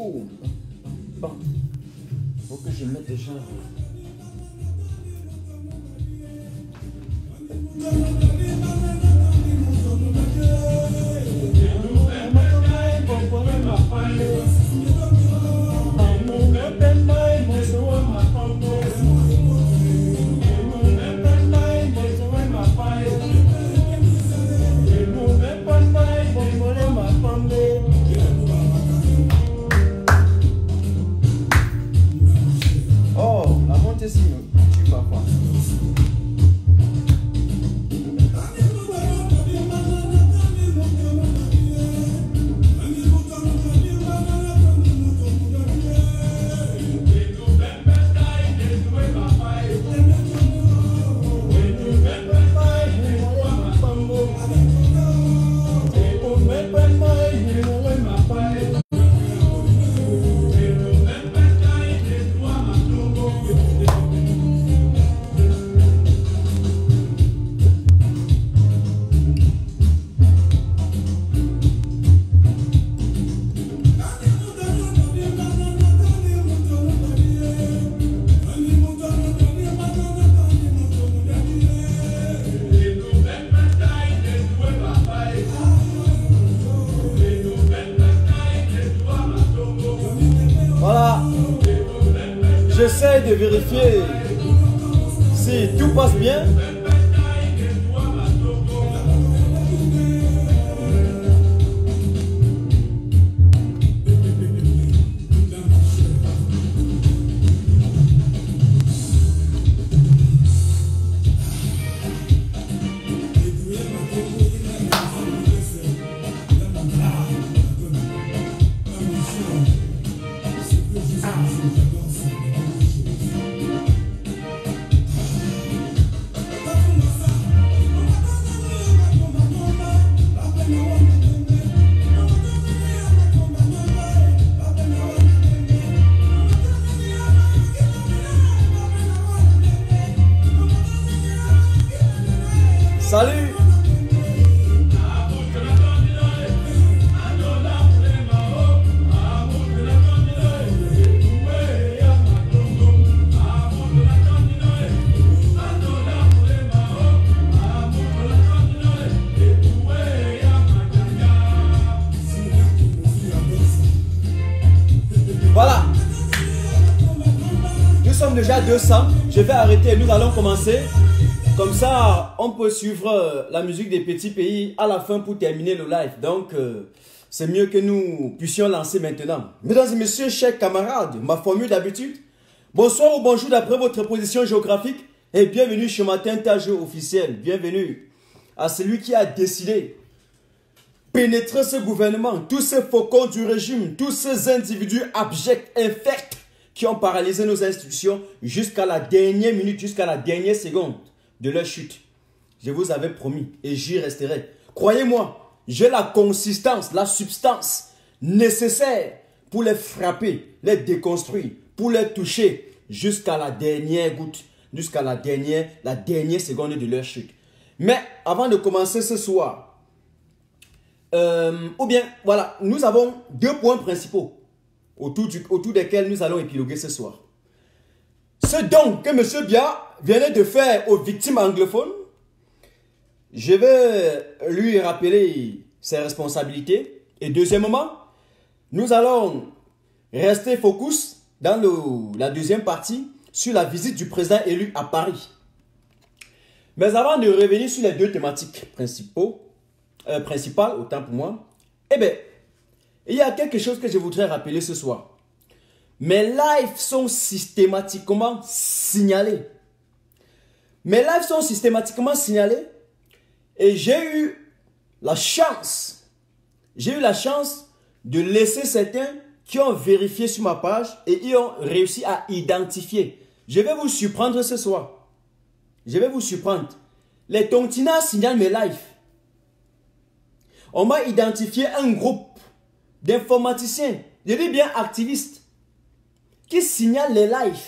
Oh, bon. Faut que je mette déjà. Oh, la montée si tu vas pas. Voilà, j'essaie de vérifier si tout passe bien. Salut. Voilà. Nous sommes déjà à 200. Je vais arrêter et nous allons commencer. Comme ça, on peut suivre la musique des petits pays à la fin pour terminer le live. Donc, c'est mieux que nous puissions lancer maintenant. Mesdames et messieurs, chers camarades, ma formule d'habitude. Bonsoir ou bonjour d'après votre position géographique. Et bienvenue chez Matin Tage officiel. Bienvenue à celui qui a décidé pénétrer ce gouvernement, tous ces faucons du régime, tous ces individus abjects, infects, qui ont paralysé nos institutions jusqu'à la dernière minute, jusqu'à la dernière seconde de leur chute. Je vous avais promis et j'y resterai. Croyez-moi, j'ai la consistance, la substance nécessaire pour les frapper, les déconstruire, pour les toucher jusqu'à la dernière goutte, jusqu'à la dernière seconde de leur chute. Mais avant de commencer ce soir, voilà, nous avons deux points principaux autour desquels nous allons épiloguer ce soir. Ce don que M. Bia venait de faire aux victimes anglophones, je vais lui rappeler ses responsabilités. Et deuxièmement, nous allons rester focus dans la deuxième partie sur la visite du président élu à Paris. Mais avant de revenir sur les deux thématiques principales, autant pour moi, eh bien, il y a quelque chose que je voudrais rappeler ce soir. Mes lives sont systématiquement signalés. Mes lives sont systématiquement signalés et j'ai eu la chance de laisser certains qui ont vérifié sur ma page et ils ont réussi à identifier. Je vais vous surprendre ce soir. Je vais vous surprendre. Les Tontina signalent mes lives. On m'a identifié un groupe d'informaticiens, je dis bien activistes, qui signalent les lives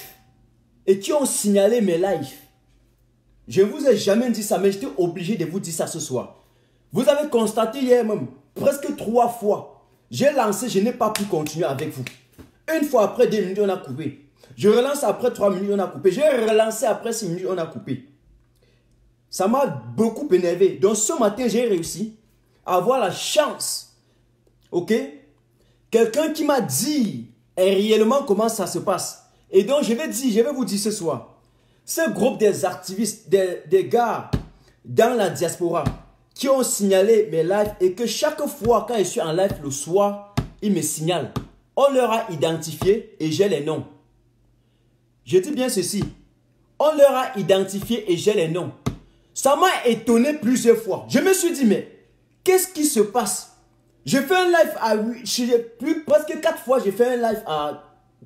et qui ont signalé mes lives. Je ne vous ai jamais dit ça, mais j'étais obligé de vous dire ça ce soir. Vous avez constaté hier même, presque 3 fois, j'ai lancé, je n'ai pas pu continuer avec vous. Une fois après 2 minutes, on a coupé. Je relance après 3 minutes, on a coupé. J'ai relancé après 6 minutes, on a coupé. Ça m'a beaucoup énervé. Donc ce matin, j'ai réussi à avoir la chance. Ok? Quelqu'un qui m'a dit réellement comment ça se passe. Et donc je vais vous dire ce soir. Ce groupe des activistes, des gars dans la diaspora qui ont signalé mes lives et que chaque fois quand je suis en live le soir, ils me signalent. On leur a identifié et j'ai les noms. Je dis bien ceci. On leur a identifié et j'ai les noms. Ça m'a étonné plusieurs fois. Je me suis dit, mais qu'est-ce qui se passe? Je fais un live à 8, presque 4 fois, j'ai fait un live à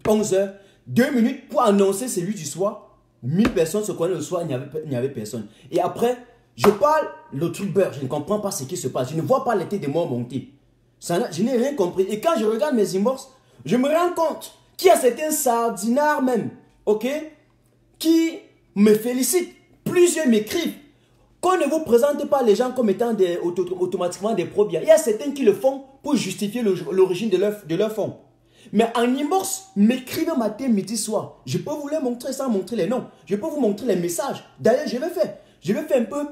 11 h, 2 minutes pour annoncer celui du soir. 1000 personnes se connaissent le soir, il n'y avait personne. Et après, je parle le truc beurre, je ne comprends pas ce qui se passe. Je ne vois pas les têtes de morts monter. Je n'ai rien compris. Et quand je regarde mes inbox, je me rends compte qu'il y a certains sardinards même, ok, qui me félicitent. Plusieurs m'écrivent. Qu'on ne vous présente pas les gens comme étant automatiquement des probes. Il y a certains qui le font pour justifier l'origine de leur fonds. Mais en inbox, m'écrivent matin, midi, soir. Je peux vous les montrer sans montrer les noms. Je peux vous montrer les messages. D'ailleurs, je vais faire un peu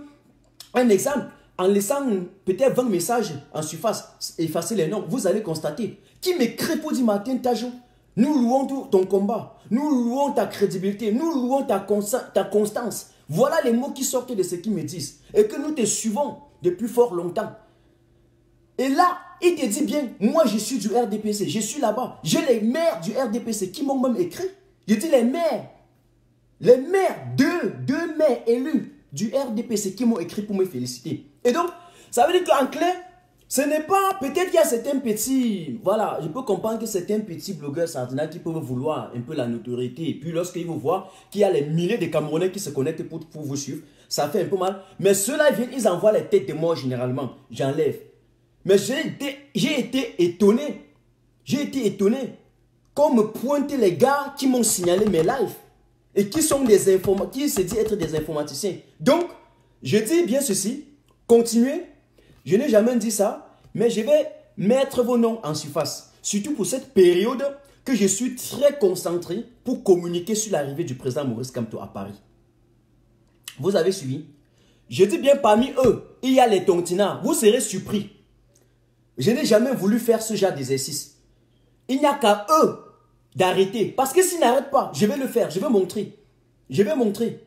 un exemple. En laissant peut-être 20 messages en surface, effacer les noms, vous allez constater. Qui m'écrit pour dire matin, Tajo, nous louons ton combat. Nous louons ta crédibilité. Nous louons ta constance. Voilà les mots qui sortent de ce qu'ils me disent. Et que nous te suivons depuis fort longtemps. Et là, il te dit bien, moi je suis du RDPC, je suis là-bas. J'ai les maires du RDPC qui m'ont même écrit. Je dis les maires, deux maires élus du RDPC qui m'ont écrit pour me féliciter. Et donc, ça veut dire qu'en clair, ce n'est pas, peut-être qu'il y a certains petits, voilà, je peux comprendre que certains petits blogueurs sardinaires qui peuvent vouloir un peu la notoriété. Et puis lorsqu'ils vous voient qu'il y a les milliers de Camerounais qui se connectent pour vous suivre, ça fait un peu mal. Mais ceux-là viennent, ils envoient les têtes de mort généralement. J'enlève. Mais j'ai été étonné. J'ai été étonné. Qu'on me pointe les gars qui m'ont signalé mes lives. Et qui sont qui se disent être des informaticiens. Donc, je dis bien ceci. Continuez. Je n'ai jamais dit ça. Mais je vais mettre vos noms en surface. Surtout pour cette période que je suis très concentré pour communiquer sur l'arrivée du président Maurice Kamto à Paris. Vous avez suivi? Je dis bien parmi eux, il y a les tontinards. Vous serez surpris. Je n'ai jamais voulu faire ce genre d'exercice. Il n'y a qu'à eux d'arrêter. Parce que s'ils n'arrêtent pas, je vais le faire. Je vais montrer. Je vais montrer.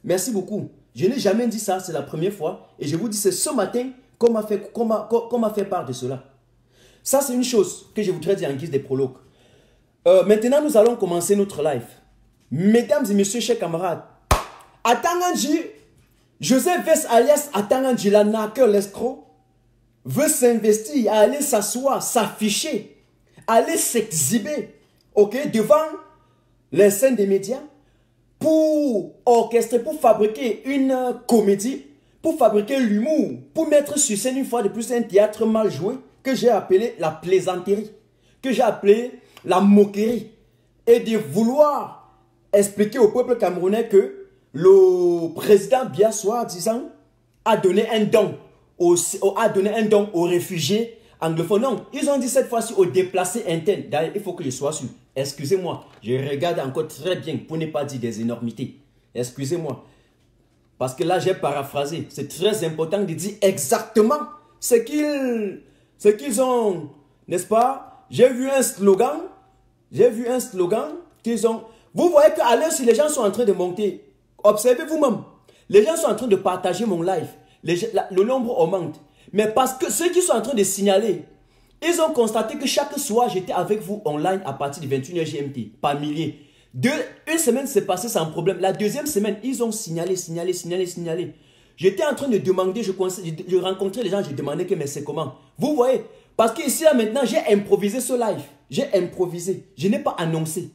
Merci beaucoup. Je n'ai jamais dit ça. C'est la première fois. Et je vous dis, c'est ce matin qu'on m'a fait part de cela. Ça, c'est une chose que je voudrais dire en guise de prologue. Maintenant, nous allons commencer notre live. Mesdames et messieurs, chers camarades, Atanganji, Joseph Vess alias Atanganji, la naqueur, l'escroc, veut s'investir, aller s'asseoir, s'afficher, aller s'exhiber, ok, devant les scènes des médias pour orchestrer, pour fabriquer une comédie, pour fabriquer l'humour, pour mettre sur scène une fois de plus un théâtre mal joué que j'ai appelé la plaisanterie, que j'ai appelé la moquerie, et de vouloir expliquer au peuple camerounais que le président Biya, soi-disant, a donné un don aux réfugiés anglophones. Non, ils ont dit cette fois-ci aux déplacés internes. D'ailleurs, il faut que je sois sûr. Excusez-moi, je regarde encore très bien pour ne pas dire des énormités. Excusez-moi. Parce que là, j'ai paraphrasé. C'est très important de dire exactement ce qu'ils ont, n'est-ce pas? J'ai vu un slogan qu'ils ont. Vous voyez qu'à l'heure, si les gens sont en train de monter, observez vous-même. Les gens sont en train de partager mon live. Le nombre augmente. Mais parce que ceux qui sont en train de signaler, ils ont constaté que chaque soir, j'étais avec vous online à partir de 21h GMT, par milliers. Une semaine s'est passée sans problème. La deuxième semaine, ils ont signalé. J'étais en train de demander, je rencontrais les gens, je demandais que mais c'est comment. Vous voyez, parce qu'ici, maintenant, j'ai improvisé ce live. J'ai improvisé. Je n'ai pas annoncé.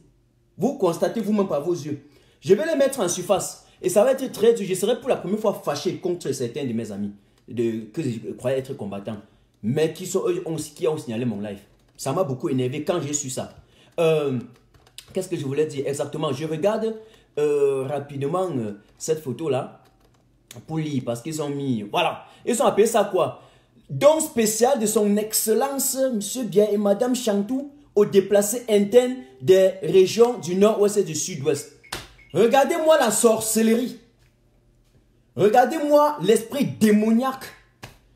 Vous constatez vous-même par vos yeux. Je vais les mettre en surface. Et ça va être très dur. Je serai pour la première fois fâché contre certains de mes amis que je croyais être combattants. Mais qui ont signalé mon live. Ça m'a beaucoup énervé quand j'ai su ça. Qu'est-ce que je voulais dire exactement? Je regarde rapidement cette photo-là pour lire. Parce qu'ils ont mis... Voilà. Ils ont appelé ça quoi? Don spécial de son excellence, M. Biya et Mme Chantou, aux déplacés internes des régions du nord-ouest et du sud-ouest. Regardez-moi la sorcellerie. Regardez-moi l'esprit démoniaque.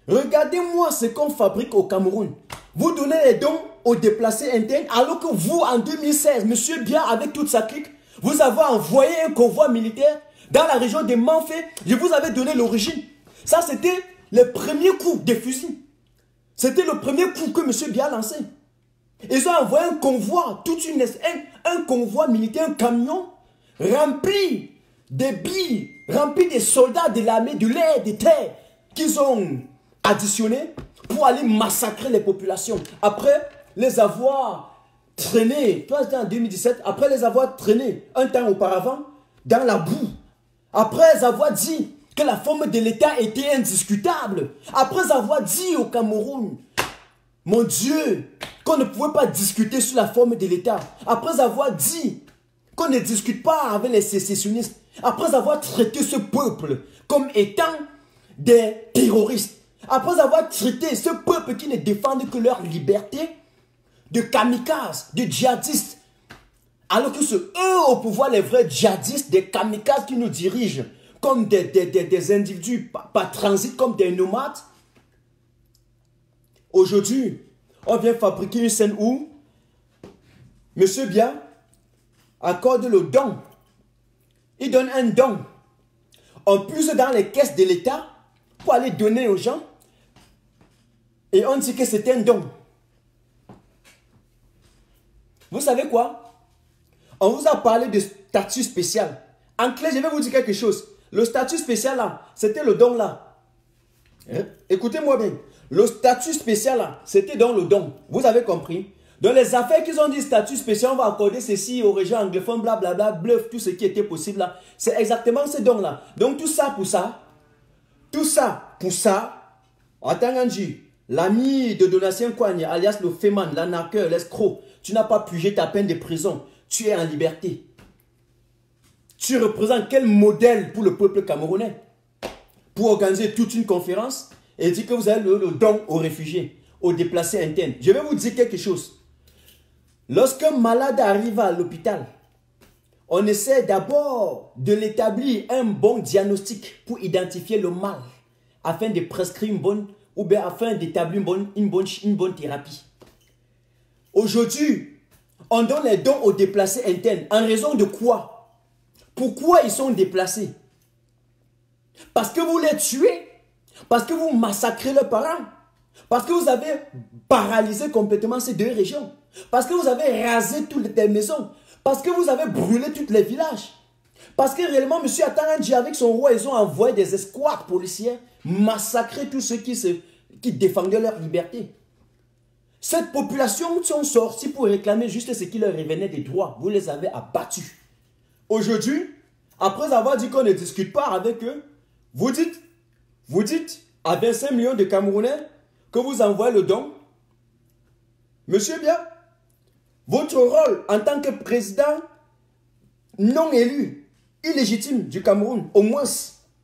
Regardez-moi ce qu'on fabrique au Cameroun. Vous donnez les dons aux déplacés internes alors que vous, en 2016, Monsieur Biya, avec toute sa clique, vous avez envoyé un convoi militaire dans la région de Manfé. Je vous avais donné l'origine. Ça, c'était le premier coup des fusils. C'était le premier coup que Monsieur Biya a lancé. Ils ont envoyé un convoi, un convoi militaire, un camion rempli de billes, rempli de soldats de l'armée, de l'air, des terres, qu'ils ont additionnés pour aller massacrer les populations. Après les avoir traînés, toi c'était en 2017, après les avoir traînés un temps auparavant dans la boue, après avoir dit que la forme de l'État était indiscutable, après avoir dit au Cameroun, mon Dieu, qu'on ne pouvait pas discuter sur la forme de l'État, après avoir dit qu'on ne discute pas avec les sécessionnistes, après avoir traité ce peuple comme étant des terroristes, après avoir traité ce peuple qui ne défendent que leur liberté de kamikazes, de djihadistes, alors que c'est eux au pouvoir, les vrais djihadistes, des kamikazes qui nous dirigent comme des individus par transit, comme des nomades. Aujourd'hui, on vient fabriquer une scène où Monsieur Biya accorde le don. Il donne un don. On puise dans les caisses de l'État pour aller donner aux gens. Et on dit que c'est un don. Vous savez quoi? On vous a parlé de statut spécial. En clair, je vais vous dire quelque chose. Le statut spécial là, c'était le don là. Écoutez-moi bien. Le statut spécial là, c'était dans le don. Vous avez compris? Dans les affaires qu'ils ont dit statut spécial, on va accorder ceci aux régions anglophones, blablabla, bluff, tout ce qui était possible là. C'est exactement ce don là. Donc tout ça pour ça. Tout ça pour ça. Attends, l'ami de Donatien Kouagne, alias le Féman, l'arnaqueur, l'escroc, tu n'as pas purgé ta peine de prison. Tu es en liberté. Tu représentes quel modèle pour le peuple camerounais? Pour organiser toute une conférence et dire que vous avez le don aux réfugiés, aux déplacés internes. Je vais vous dire quelque chose. Lorsqu'un malade arrive à l'hôpital, on essaie d'abord de l'établir un bon diagnostic pour identifier le mal, afin de prescrire une bonne, ou bien afin d'établir une bonne thérapie. Aujourd'hui, on donne les dons aux déplacés internes. En raison de quoi? Pourquoi ils sont déplacés? Parce que vous les tuez? Parce que vous massacrez leurs parents? Parce que vous avez paralysé complètement ces deux régions? Parce que vous avez rasé toutes les maisons? Parce que vous avez brûlé tous les villages? Parce que réellement, M. Atarandji, avec son roi, ils ont envoyé des escouades policières massacrer tous ceux qui défendaient leur liberté. Cette population sont sortis pour réclamer juste ce qui leur revenait des droits. Vous les avez abattus. Aujourd'hui, après avoir dit qu'on ne discute pas avec eux, vous dites à 25 millions de Camerounais que vous envoyez le don. Monsieur Biya, votre rôle en tant que président non élu, illégitime du Cameroun, au moins,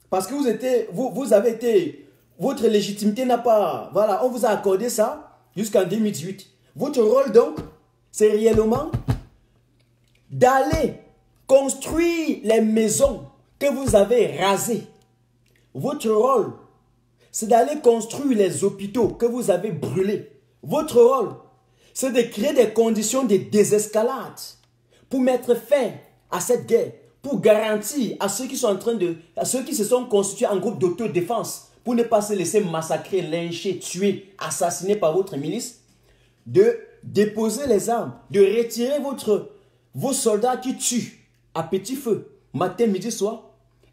parce que vous avez été, votre légitimité n'a pas, voilà, on vous a accordé ça jusqu'en 2018. Votre rôle donc, c'est réellement d'aller construire les maisons que vous avez rasées. Votre rôle, c'est d'aller construire les hôpitaux que vous avez brûlés. Votre rôle, c'est de créer des conditions de désescalade pour mettre fin à cette guerre, pour garantir à ceux qui sont à ceux qui se sont constitués en groupe d'autodéfense, pour ne pas se laisser massacrer, lyncher, tuer, assassiner par votre milice, de déposer les armes, de retirer vos soldats qui tuent à petit feu, matin, midi, soir,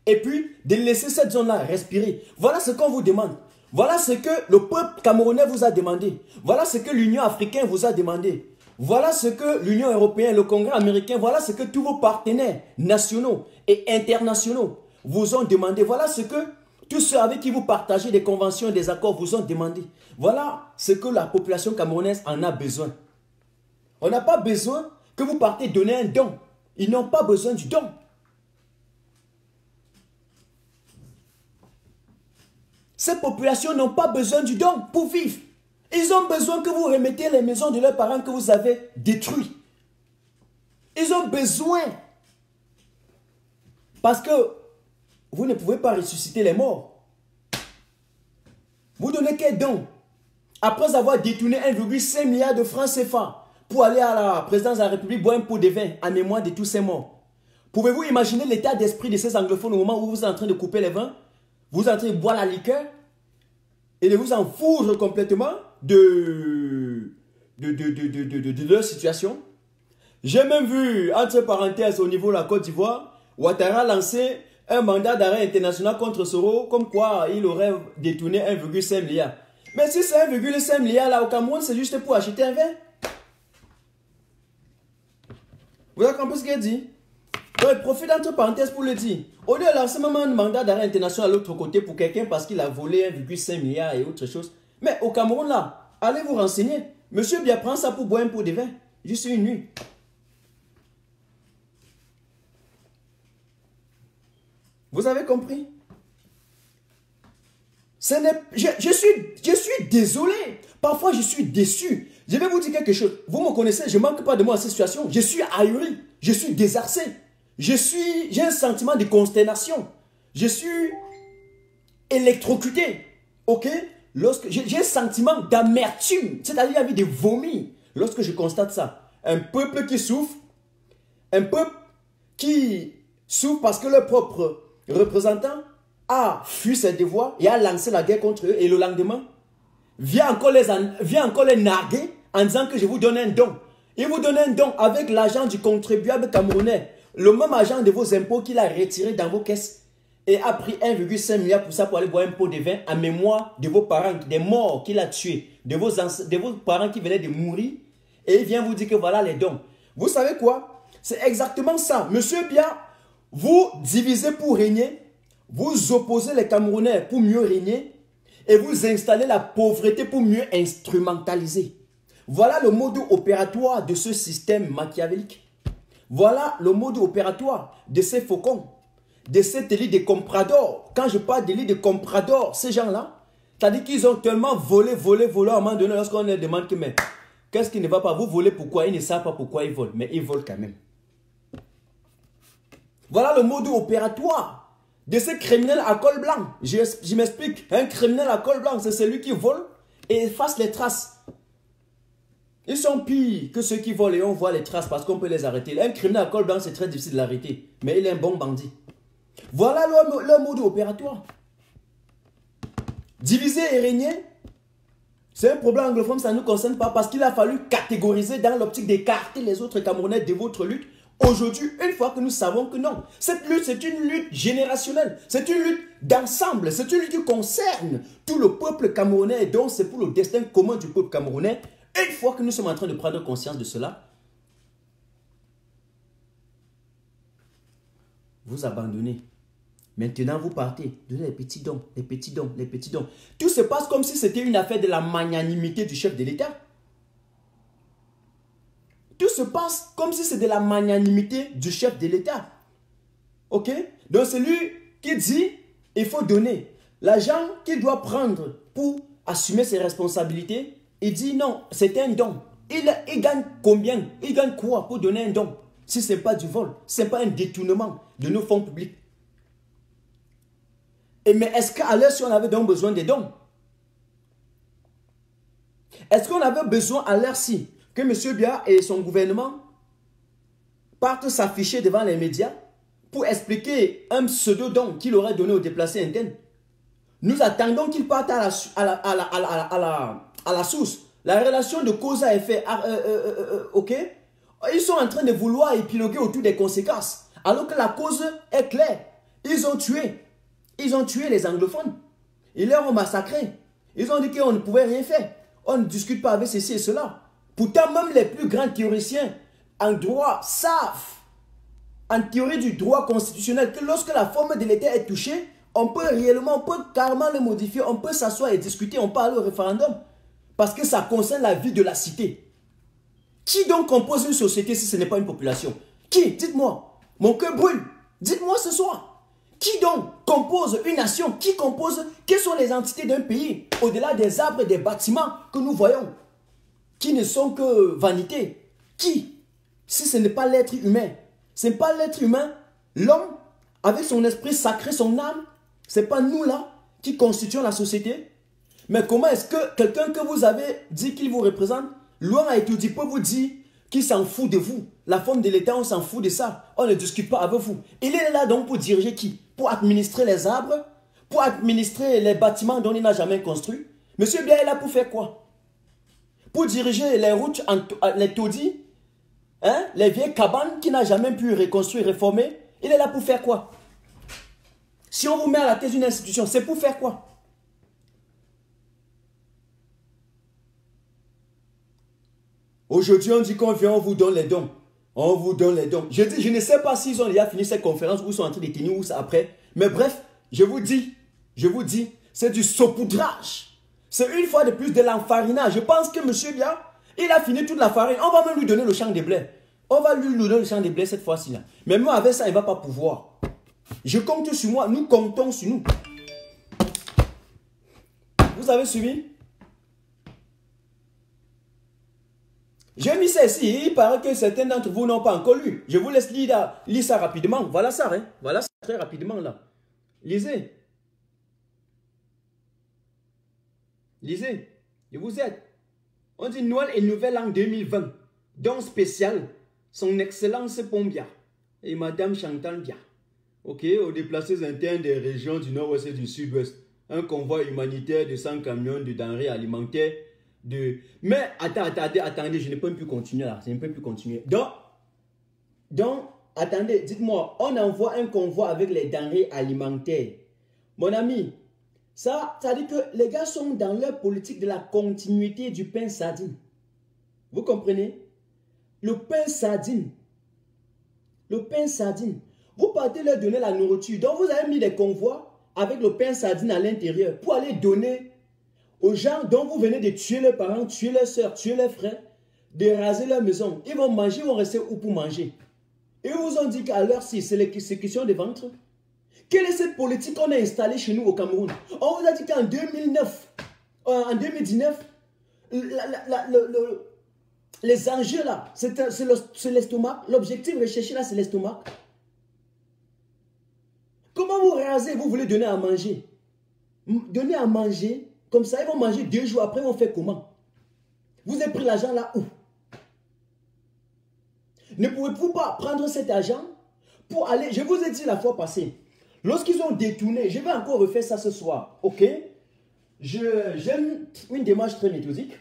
et puis de laisser cette zone-là respirer. Voilà ce qu'on vous demande. Voilà ce que le peuple camerounais vous a demandé. Voilà ce que l'Union africaine vous a demandé. Voilà ce que l'Union européenne, le Congrès américain, voilà ce que tous vos partenaires nationaux et internationaux vous ont demandé. Voilà ce que tous ceux avec qui vous partagez des conventions et des accords vous ont demandé. Voilà ce que la population camerounaise en a besoin. On n'a pas besoin que vous partez donner un don. Ils n'ont pas besoin du don. Ces populations n'ont pas besoin du don pour vivre. Ils ont besoin que vous remettiez les maisons de leurs parents que vous avez détruites. Ils ont besoin. Parce que vous ne pouvez pas ressusciter les morts. Vous donnez quel don? Après avoir détourné 1,5 milliard de francs CFA pour aller à la présidence de la République boire un pot de vin en mémoire de tous ces morts. Pouvez-vous imaginer l'état d'esprit de ces anglophones au moment où vous êtes en train de couper les vins? Vous êtes en train de boire la liqueur et de vous en foudre complètement de leur situation. J'ai même vu, entre parenthèses, au niveau de la Côte d'Ivoire, Ouattara lancer un mandat d'arrêt international contre Soro, comme quoi il aurait détourné 1,5 milliard. Mais si c'est 1,5 milliard là au Cameroun, c'est juste pour acheter un vin. Vous avez compris ce qu'il dit? Donc, profite entre parenthèses pour le dire. Au lieu de lancer même un mandat d'arrêt international à l'autre côté pour quelqu'un parce qu'il a volé 1,5 milliard et autre chose. Mais au Cameroun là, allez vous renseigner. Monsieur Biya prend ça pour boire un pot de vin. Juste une nuit. Vous avez compris? Je suis désolé. Parfois, je suis déçu. Je vais vous dire quelque chose. Vous me connaissez, je ne manque pas de moi à cette situation. Je suis ahuri. Je suis désarçé. J'ai un sentiment de consternation. Je suis électrocuté. Ok? J'ai un sentiment d'amertume. C'est-à-dire envie de vomir. Lorsque je constate ça. Un peuple qui souffre. Un peuple qui souffre parce que leur propre représentant a fui ses devoirs et a lancé la guerre contre eux et le lendemain vient encore les narguer en disant que je vous donne un don. Il vous donne un don avec l'argent du contribuable camerounais, le même argent de vos impôts qu'il a retiré dans vos caisses et a pris 1,5 milliard pour ça pour aller boire un pot de vin en mémoire de vos parents, des morts qu'il a tués, de vos parents qui venaient de mourir et il vient vous dire que voilà les dons. Vous savez quoi? C'est exactement ça. Monsieur Biya, vous divisez pour régner, vous opposez les Camerounais pour mieux régner et vous installez la pauvreté pour mieux instrumentaliser. Voilà le mode opératoire de ce système machiavélique. Voilà le mode opératoire de ces faucons, de cette élite de compradors. Quand je parle d'élite de compradors, ces gens-là, c'est-à-dire qu'ils ont tellement volé à un moment donné lorsqu'on leur demande que mais qu'est-ce qui ne va pas? Vous volez pourquoi? Ils ne savent pas pourquoi ils volent, mais ils volent quand même. Voilà le mode opératoire de ces criminels à col blanc. Je m'explique. Un criminel à col blanc, c'est celui qui vole et efface les traces. Ils sont pires que ceux qui volent et on voit les traces parce qu'on peut les arrêter. Un criminel à col blanc, c'est très difficile de l'arrêter. Mais il est un bon bandit. Voilà leur mode opératoire. Diviser et régner, c'est un problème anglophone, ça ne nous concerne pas parce qu'il a fallu catégoriser dans l'optique d'écarter les autres Camerounais de votre lutte. Aujourd'hui, une fois que nous savons que non, cette lutte, c'est une lutte générationnelle, c'est une lutte d'ensemble, c'est une lutte qui concerne tout le peuple camerounais et donc c'est pour le destin commun du peuple camerounais. Une fois que nous sommes en train de prendre conscience de cela, vous abandonnez. Maintenant, vous partez, donnez les petits dons, les petits dons, les petits dons. Tout se passe comme si c'était une affaire de la magnanimité du chef de l'État. Tout se passe comme si c'était de la magnanimité du chef de l'État. Ok? Donc c'est lui qui dit, il faut donner. L'argent qu'il doit prendre pour assumer ses responsabilités, il dit non, c'est un don. Il gagne combien? Il gagne quoi pour donner un don? Si ce n'est pas du vol, ce n'est pas un détournement de nos fonds publics. Mais est-ce qu'à l'heure, si on avait donc besoin des dons? Est-ce qu'on avait besoin à l'heure si que M. Biya et son gouvernement partent s'afficher devant les médias pour expliquer un pseudo-don qu'il aurait donné aux déplacés internes? Nous attendons qu'ils partent à la source. La relation de cause à effet, ok? Ils sont en train de vouloir épiloguer autour des conséquences, alors que la cause est claire. Ils ont tué les anglophones. Ils leur ont massacré. Ils ont dit qu'on ne pouvait rien faire. On ne discute pas avec ceci et cela. Pourtant, même les plus grands théoriciens en droit savent, en théorie du droit constitutionnel, que lorsque la forme de l'État est touchée, on peut carrément le modifier, on peut s'asseoir et discuter, on peut aller au référendum. Parce que ça concerne la vie de la cité. Qui donc compose une société si ce n'est pas une population? Qui? Dites-moi. Mon cœur brûle. Dites-moi ce soir. Qui donc compose une nation? Qui compose? Quelles sont les entités d'un pays? Au-delà des arbres et des bâtiments que nous voyons, qui ne sont que vanité. Qui? Si ce n'est pas l'être humain. Ce n'est pas l'être humain, l'homme, avec son esprit sacré, son âme. Ce n'est pas nous là qui constituons la société. Mais comment est-ce que quelqu'un que vous avez dit qu'il vous représente, loin à étudier, peut vous dire qu'il s'en fout de vous? La forme de l'État, on s'en fout de ça. On ne discute pas avec vous. Il est là donc pour diriger qui? Pour administrer les arbres? Pour administrer les bâtiments dont il n'a jamais construit? Monsieur Biya est là pour faire quoi? Pour diriger les routes, les taudis? Hein? Les vieilles cabanes qu'il n'a jamais pu reconstruire, réformer? Il est là pour faire quoi? Si on vous met à la tête d'une institution, c'est pour faire quoi? Aujourd'hui, on dit qu'on vient, on vous donne les dons. On vous donne les dons. Je dis, je ne sais pas s'ils ont déjà fini cette conférence ou ils sont en train de tenir ou ça après. Mais bref, je vous dis, c'est du saupoudrage. C'est une fois de plus de l'enfarinage. Je pense que M. Biya, il a fini toute la farine. On va même lui donner le champ de blé. On va lui donner le champ de blé cette fois-ci. Mais même avec ça, il ne va pas pouvoir. Je compte sur moi. Nous comptons sur nous. Vous avez suivi? J'ai mis ça ici. Il paraît que certains d'entre vous n'ont pas encore lu. Je vous laisse lire ça rapidement. Voilà ça. Hein? Voilà ça très rapidement là. Lisez. Lisez. Et vous êtes. On dit Noël et Nouvel An 2020. Don spécial. Son Excellence Pombia. Et Madame Chantal Biya. Ok, aux déplacés internes des régions du nord-ouest et du sud-ouest. Un convoi humanitaire de 100 camions de denrées alimentaires. Mais attendez, je ne peux plus continuer là. Je ne peux plus continuer. Donc, attendez, dites-moi, on envoie un convoi avec les denrées alimentaires. Mon ami, ça dit que les gars sont dans leur politique de la continuité du pain sardine. Vous comprenez? Le pain sardine. Le pain sardine. Vous partez leur donner la nourriture. Donc, vous avez mis des convois avec le pain sardine à l'intérieur pour aller donner aux gens dont vous venez de tuer leurs parents, tuer leurs soeurs, tuer leurs frères, de raser leur maison. Ils vont manger, ils vont rester où pour manger? Ils vous ont dit qu'à l'heure, si c'est question de ventre. Quelle est cette politique qu'on a installée chez nous au Cameroun? On vous a dit qu'en 2019, les enjeux là, c'est l'estomac. L'objectif recherché là, c'est l'estomac. Comment vous rasez, vous voulez donner à manger? Donner à manger, comme ça, ils vont manger 2 jours après, ils vont faire comment? Vous avez pris l'argent là où? Ne pouvez-vous pas prendre cet argent pour aller, je vous ai dit la fois passée, lorsqu'ils ont détourné, je vais encore refaire ça ce soir, ok? J'aime une démarche très méthodique.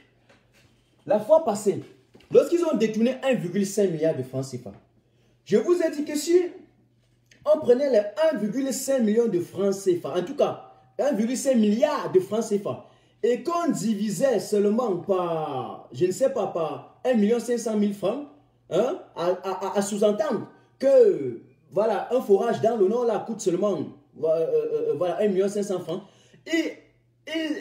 La fois passée, lorsqu'ils ont détourné 1,5 milliard de francs CFA, je vous ai dit que si on prenait les 1,5 million de francs CFA, en tout cas, 1,5 milliard de francs CFA, et qu'on divisait seulement par, je ne sais pas, par 1 500 000 francs, hein, à sous-entendre que, voilà, un forage dans le nord là coûte seulement, voilà, 1 500 000 francs, et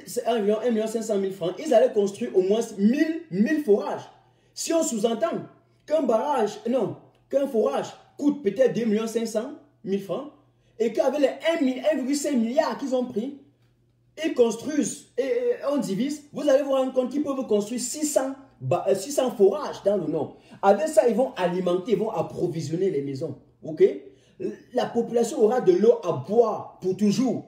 c'est environ 1 500 000 francs, ils allaient construire au moins 1000 forages. Si on sous-entend qu'un barrage, non, qu'un forage coûte peut-être 2 500 000 francs, et qu'avec les 1,5 milliard qu'ils ont pris, ils construisent, et on divise, vous allez vous rendre compte qu'ils peuvent construire 600 forages dans le nord. Avec ça, ils vont alimenter, ils vont approvisionner les maisons. Ok? La population aura de l'eau à boire pour toujours.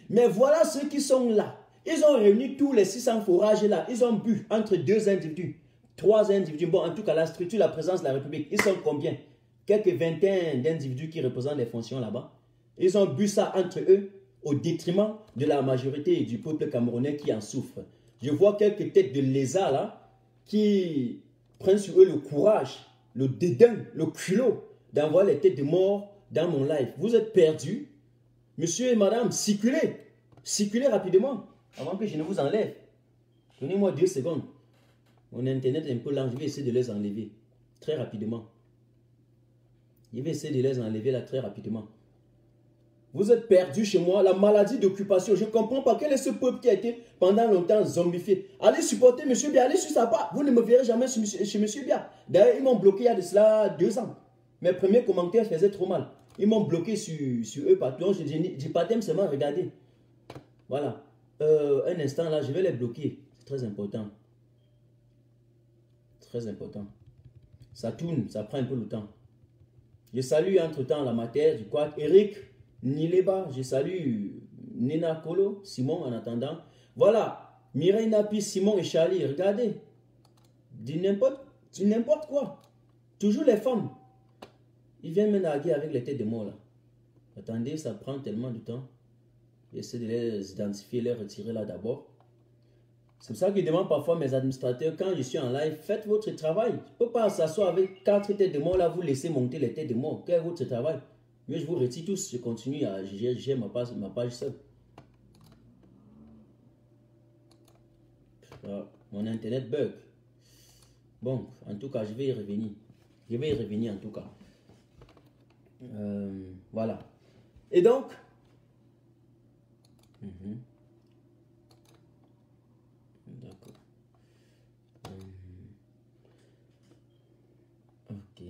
Mais voilà ceux qui sont là. Ils ont réuni tous les 600 forages là. Ils ont bu entre 2 individus, 3 individus. Bon, en tout cas, la structure, la présence de la République, ils sont combien? Quelques vingtaines d'individus qui représentent les fonctions là-bas. Ils ont bu ça entre eux au détriment de la majorité du peuple camerounais qui en souffre. Je vois quelques têtes de lézards là qui prennent sur eux le courage, le dédain, le culot d'envoyer les têtes de mort dans mon live. Vous êtes perdus. Monsieur et madame, circulez. Circulez rapidement avant que je ne vous enlève. Donnez-moi 2 secondes. Mon internet est un peu lent. Je vais essayer de les enlever très rapidement. Je vais essayer de les enlever là très rapidement. Vous êtes perdus chez moi. La maladie d'occupation. Je ne comprends pas. Quel est ce peuple qui a été pendant longtemps zombifié? Allez supporter M. Biya. Allez sur sa part. Vous ne me verrez jamais chez M. Biya. D'ailleurs, ils m'ont bloqué il y a de cela 2 ans. Mes premiers commentaires faisaient trop mal. Ils m'ont bloqué sur eux partout. Donc, je dis pas thème seulement, regardez. Voilà. Un instant là, je vais les bloquer. C'est très important. Très important. Ça tourne, ça prend un peu le temps. Je salue entre-temps la matière du quad. Eric Nileba, je salue Nina Kolo, Simon en attendant. Voilà, Mireille Napi, Simon et Charlie, regardez. Dis n'importe quoi. Toujours les femmes. Ils viennent me narguer avec les têtes de mort là. Attendez, ça prend tellement de temps. J'essaie de les identifier, les retirer là d'abord. C'est pour ça que je demande parfois à mes administrateurs, quand je suis en live, faites votre travail. Je ne peux pas s'asseoir avec 4 têtes de mort là, vous laissez monter les têtes de mort. Quel est votre travail? Mais je vous retire tous, je continue à gérer ma page seule. Mon internet bug. Bon, en tout cas, je vais y revenir. Je vais y revenir en tout cas. Voilà. Et donc, d'accord. Ok.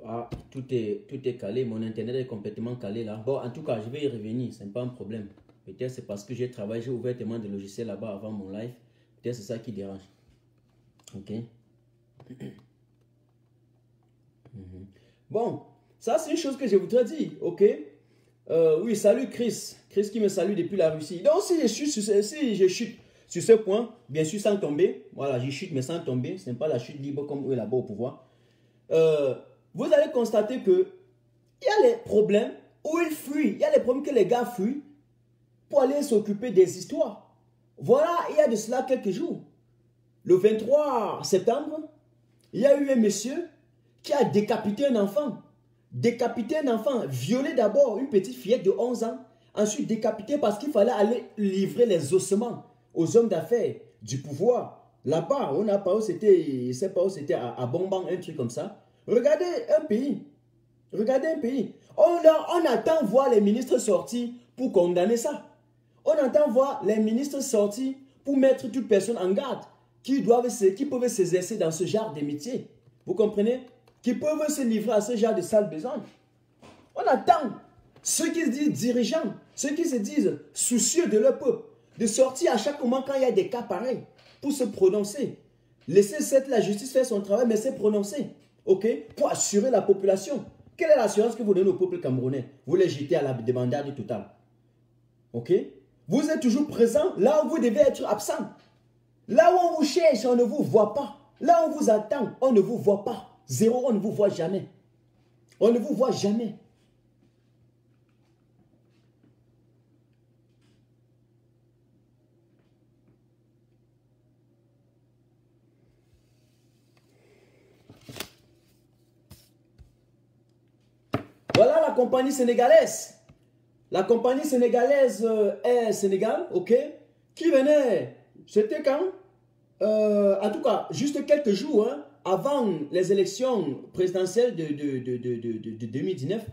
Ah, tout est calé. Mon internet est complètement calé là. Bon, en tout cas, je vais y revenir. Ce n'est pas un problème. Peut-être c'est parce que j'ai travaillé, j'ai ouvert tellement de logiciels là-bas avant mon live. Peut-être c'est ça qui dérange. Ok. Bon, ça c'est une chose que je voudrais dire. Ok. Oui, salut Chris. Chris qui me salue depuis la Russie. Donc si je chute sur ce point, bien sûr sans tomber. Voilà, je chute mais sans tomber. Ce n'est pas la chute libre comme eux là-bas au pouvoir. Vous allez constater que il y a les problèmes où ils fuient. Il y a les problèmes que les gars fuient pour aller s'occuper des histoires. Voilà, il y a de cela quelques jours. Le 23 septembre, il y a eu un monsieur qui a décapité un enfant. Décapité un enfant, violé d'abord une petite fillette de 11 ans, ensuite décapité parce qu'il fallait aller livrer les ossements aux hommes d'affaires du pouvoir. Là-bas, on n'a pas où c'était, je ne sais pas où c'était, à Bonban, un truc comme ça. Regardez un pays. Regardez un pays. On attend voir les ministres sortis pour condamner ça. On attend voir les ministres sortis pour mettre toute personne en garde qui peuvent s'exercer dans ce genre de métier. Vous comprenez? Qui peuvent se livrer à ce genre de sale besogne. On attend ceux qui se disent dirigeants, ceux qui se disent soucieux de leur peuple, de sortir à chaque moment quand il y a des cas pareils pour se prononcer. Laissez la justice faire son travail, mais se prononcer. Ok? Pour assurer la population. Quelle est l'assurance que vous donnez au peuple camerounais? Vous les jetez à la débandade totale. Ok? Vous êtes toujours présent là où vous devez être absent. Là où on vous cherche, on ne vous voit pas. Là où on vous attend, on ne vous voit pas. Zéro, on ne vous voit jamais. On ne vous voit jamais. Voilà la compagnie sénégalaise. La compagnie sénégalaise Air Sénégal, ok, qui venait, c'était quand en tout cas, juste quelques jours avant les élections présidentielles de 2019,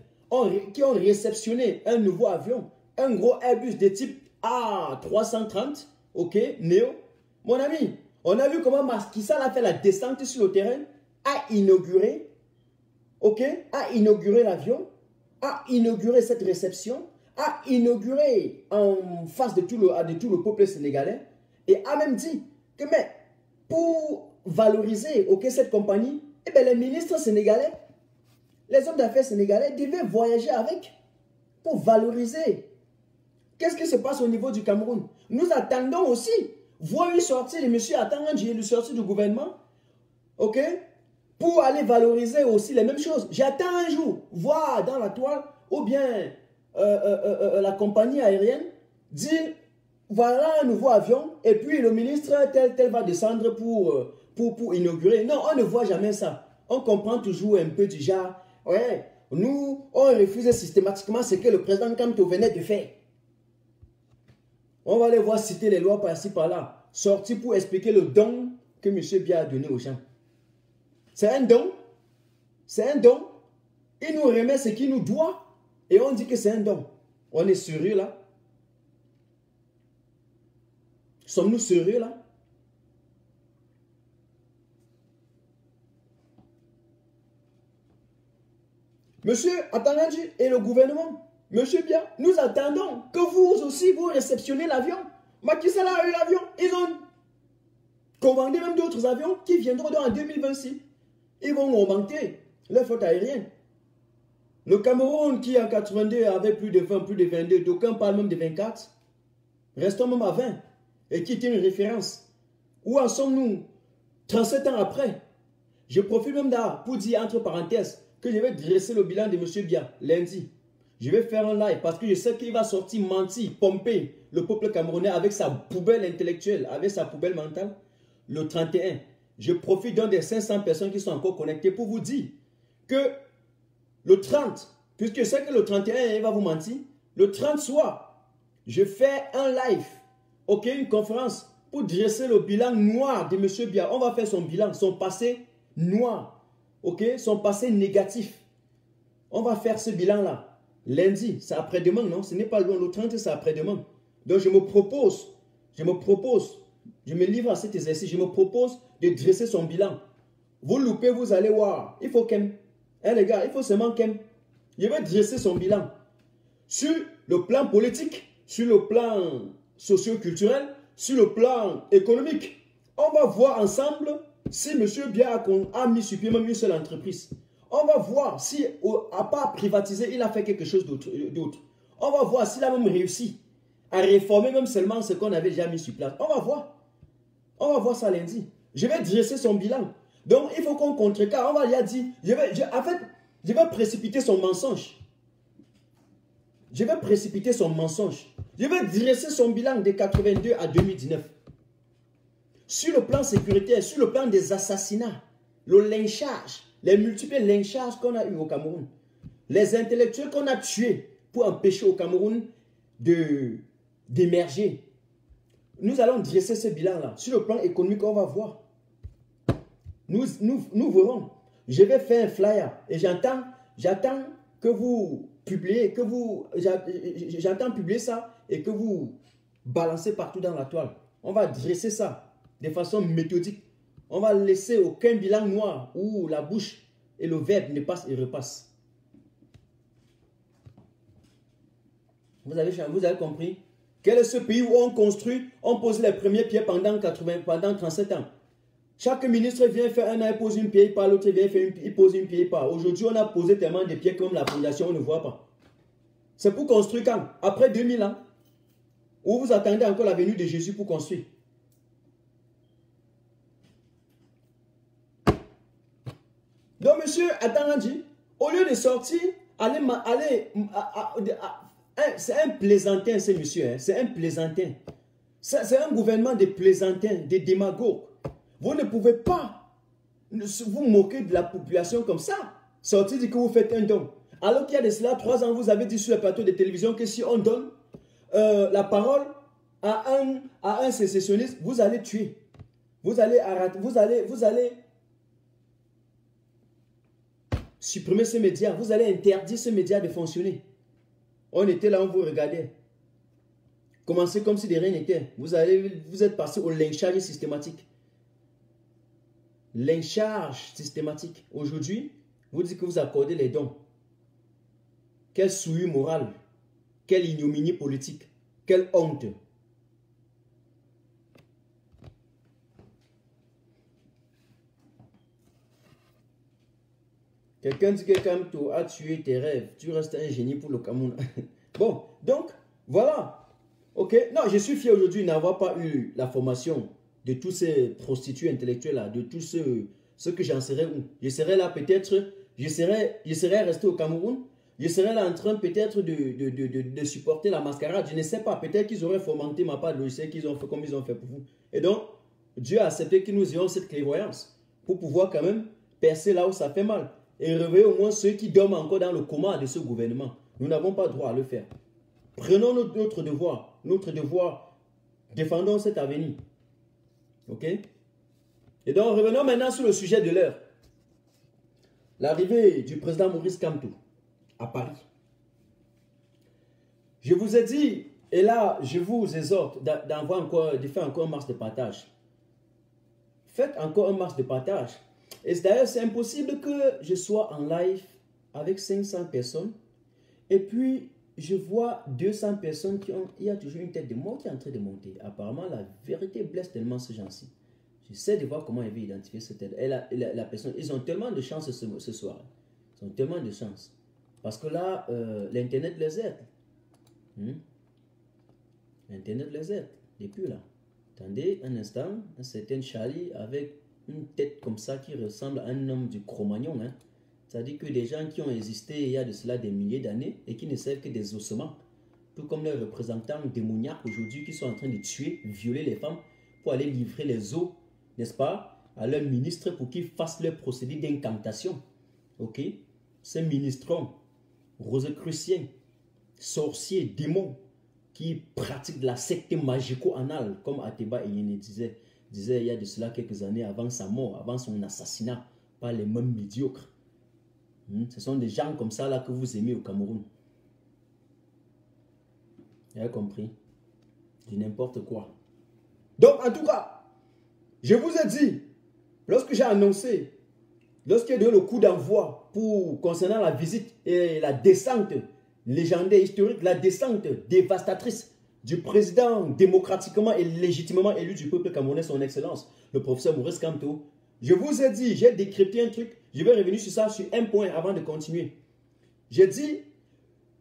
qui ont réceptionné un nouveau avion, un gros Airbus de type A330, ok, Neo. Mon ami, on a vu comment Macky Sall a fait la descente sur le terrain, a inauguré, ok, a inauguré l'avion, a inauguré cette réception, a inauguré en face de tout le peuple sénégalais et a même dit que mais pour valoriser cette compagnie, eh bien, les ministres sénégalais, les hommes d'affaires sénégalais devaient voyager avec pour valoriser. Qu'est-ce qui se passe au niveau du Cameroun? Nous attendons aussi voir une sortie, le monsieur attend une sortie du gouvernement, ok, pour aller valoriser aussi les mêmes choses. J'attends un jour, voir dans la toile, ou bien la compagnie aérienne dit, voilà un nouveau avion, et puis le ministre tel va descendre pour inaugurer. Non, on ne voit jamais ça. On comprend toujours un peu du genre, ouais, nous, on refuse systématiquement ce que le président Kamto venait de faire. On va aller voir citer les lois par-ci, par-là, sorti pour expliquer le don que M. Biya a donné aux gens. C'est un don. C'est un don. Il nous remet ce qu'il nous doit. Et on dit que c'est un don. On est sérieux là? Sommes-nous sérieux là? Monsieur Atangadji et le gouvernement, monsieur Bien, nous attendons que vous aussi, vous réceptionnez l'avion. Macky Sall a eu l'avion. Ils ont commandé même d'autres avions qui viendront en 2026. Ils vont augmenter leur flotte aérienne. Le Cameroun qui en 82 avait plus de 20, plus de 22, d'aucuns parlent même de 24. Restons même à 20. Et qui était une référence. Où en sommes-nous 37 ans après? Je profite même là pour dire entre parenthèses que je vais dresser le bilan de M. Biya lundi. Je vais faire un live parce que je sais qu'il va sortir mentir, pomper le peuple camerounais avec sa poubelle intellectuelle, avec sa poubelle mentale. Le 31, je profite d'un des 500 personnes qui sont encore connectées pour vous dire que le 30, puisque je sais que le 31, il va vous mentir, le 30 soir, je fais un live, ok, une conférence pour dresser le bilan noir de M. Biya. On va faire son bilan, son passé noir, ok, son passé négatif. On va faire ce bilan-là. Lundi, c'est après-demain, non? Ce n'est pas loin, le 30, c'est après-demain. Donc je me livre à cet exercice, je me propose de dresser son bilan. Vous loupez, vous allez voir. Il faut qu'aime. Hein, les gars, il faut seulement qu'aime. Je vais dresser son bilan. Sur le plan politique, sur le plan socio-culturel, sur le plan économique. On va voir ensemble si M. Biya a mis sur pied même une seule entreprise. On va voir si, à part privatiser, il a fait quelque chose d'autre. On va voir s'il a même réussi à réformer même seulement ce qu'on avait déjà mis sur place. On va voir. On va voir ça lundi. Je vais dresser son bilan. Donc, il faut qu'on contrecarre. On va lui dire, en fait, je vais précipiter son mensonge. Je vais précipiter son mensonge. Je vais dresser son bilan de 82 à 2019. Sur le plan sécuritaire, sur le plan des assassinats, le lynchage, les multiples lynchages qu'on a eu au Cameroun, les intellectuels qu'on a tués pour empêcher au Cameroun d'émerger. Nous allons dresser ce bilan-là. Sur le plan économique, on va voir. Nous verrons. Je vais faire un flyer et j'attends que vous publiez, j'entends publier ça et que vous balancez partout dans la toile. On va dresser ça de façon méthodique. On va laisser aucun bilan noir où la bouche et le verbe ne passent et repassent. Vous avez compris? Quel est ce pays où on construit, on pose les premiers pieds pendant 37 ans? Chaque ministre vient faire un an, il pose une pierre, il part, l'autre vient faire il pose une pierre, il part. Aujourd'hui, on a posé tellement de pierres comme la fondation, on ne voit pas. C'est pour construire quand? Après 2000 ans? Ou vous attendez encore la venue de Jésus pour construire? Donc, monsieur Atangadji, au lieu de sortir, c'est un plaisantin, ce monsieur. Hein, c'est un plaisantin. C'est un gouvernement de plaisantins, de démagogues. Vous ne pouvez pas vous moquer de la population comme ça. Sortir dire que vous faites un don. Alors qu'il y a de cela 3 ans, vous avez dit sur le plateau de télévision que si on donne la parole à un sécessionniste, vous allez tuer. Vous allez arrêter, vous allez supprimer ce média. Vous allez interdire ce média de fonctionner. On était là, on vous regardait. Commencez comme si de rien n'était. Vous êtes passé au lynchage systématique. Lynchage systématique. Aujourd'hui, vous dites que vous accordez les dons. Quelle souillure morale. Quelle ignominie politique. Quelle honte. Quelqu'un dit que Kamto a tué tes rêves. Tu restes un génie pour le Cameroun. Bon, donc, voilà. Ok. Non, je suis fier aujourd'hui d'avoir pas eu la formation de tous ces prostituées intellectuels-là, de tous ceux que j'en serais où. Je serais là peut-être, je serais resté au Cameroun, je serais là en train peut-être de supporter la mascarade. Je ne sais pas, peut-être qu'ils auraient fomenté ma part de logiciel qu'ils ont fait comme ils ont fait pour vous. Et donc, Dieu a accepté que nous ayons cette clairvoyance pour pouvoir quand même percer là où ça fait mal. Et réveiller au moins ceux qui dorment encore dans le coma de ce gouvernement. Nous n'avons pas droit à le faire. Prenons notre devoir. Notre devoir. Défendons cet avenir. Ok? Et donc, revenons maintenant sur le sujet de l'heure. L'arrivée du président Maurice Kamto à Paris. Je vous ai dit, et là, je vous exhorte de faire encore un marche de partage. Faites encore un marche de partage. Et d'ailleurs, c'est impossible que je sois en live avec 500 personnes. Et puis, je vois 200 personnes qui ont... Il y a toujours une tête de mort qui est en train de monter. Apparemment, la vérité blesse tellement ces gens-ci. J'essaie de voir comment ils vont identifier cette tête. Et la personne, ils ont tellement de chance ce soir. Ils ont tellement de chance. Parce que là, l'Internet les aide. L'Internet les aide. Depuis là. Attendez un instant. Un certain Charlie avec une tête comme ça qui ressemble à un homme du Cro-Magnon. Hein. C'est-à-dire que des gens qui ont existé il y a de cela des milliers d'années et qui ne servent que des ossements. Tout comme les représentants démoniaques aujourd'hui qui sont en train de tuer, violer les femmes pour aller livrer les os, n'est-ce pas, à leurs ministres pour qu'ils fassent leur procédé d'incantation. Ok? Ces ministrants, rosicruciens, sorciers, démons, qui pratiquent de la secte magico-anale, comme Ateba Eyene disait il y a de cela quelques années avant sa mort, avant son assassinat par les mêmes médiocres. Ce sont des gens comme ça là que vous aimez au Cameroun. Vous avez compris? Du n'importe quoi. Donc, en tout cas, je vous ai dit, lorsque j'ai annoncé, lorsqu'il y a donné le coup d'envoi concernant la visite et la descente légendaire, historique, la descente dévastatrice du président démocratiquement et légitimement élu du peuple camerounais, son excellence, le professeur Maurice Kamto, je vous ai dit, j'ai décrypté un truc, je vais revenir sur ça, sur un point avant de continuer. J'ai dit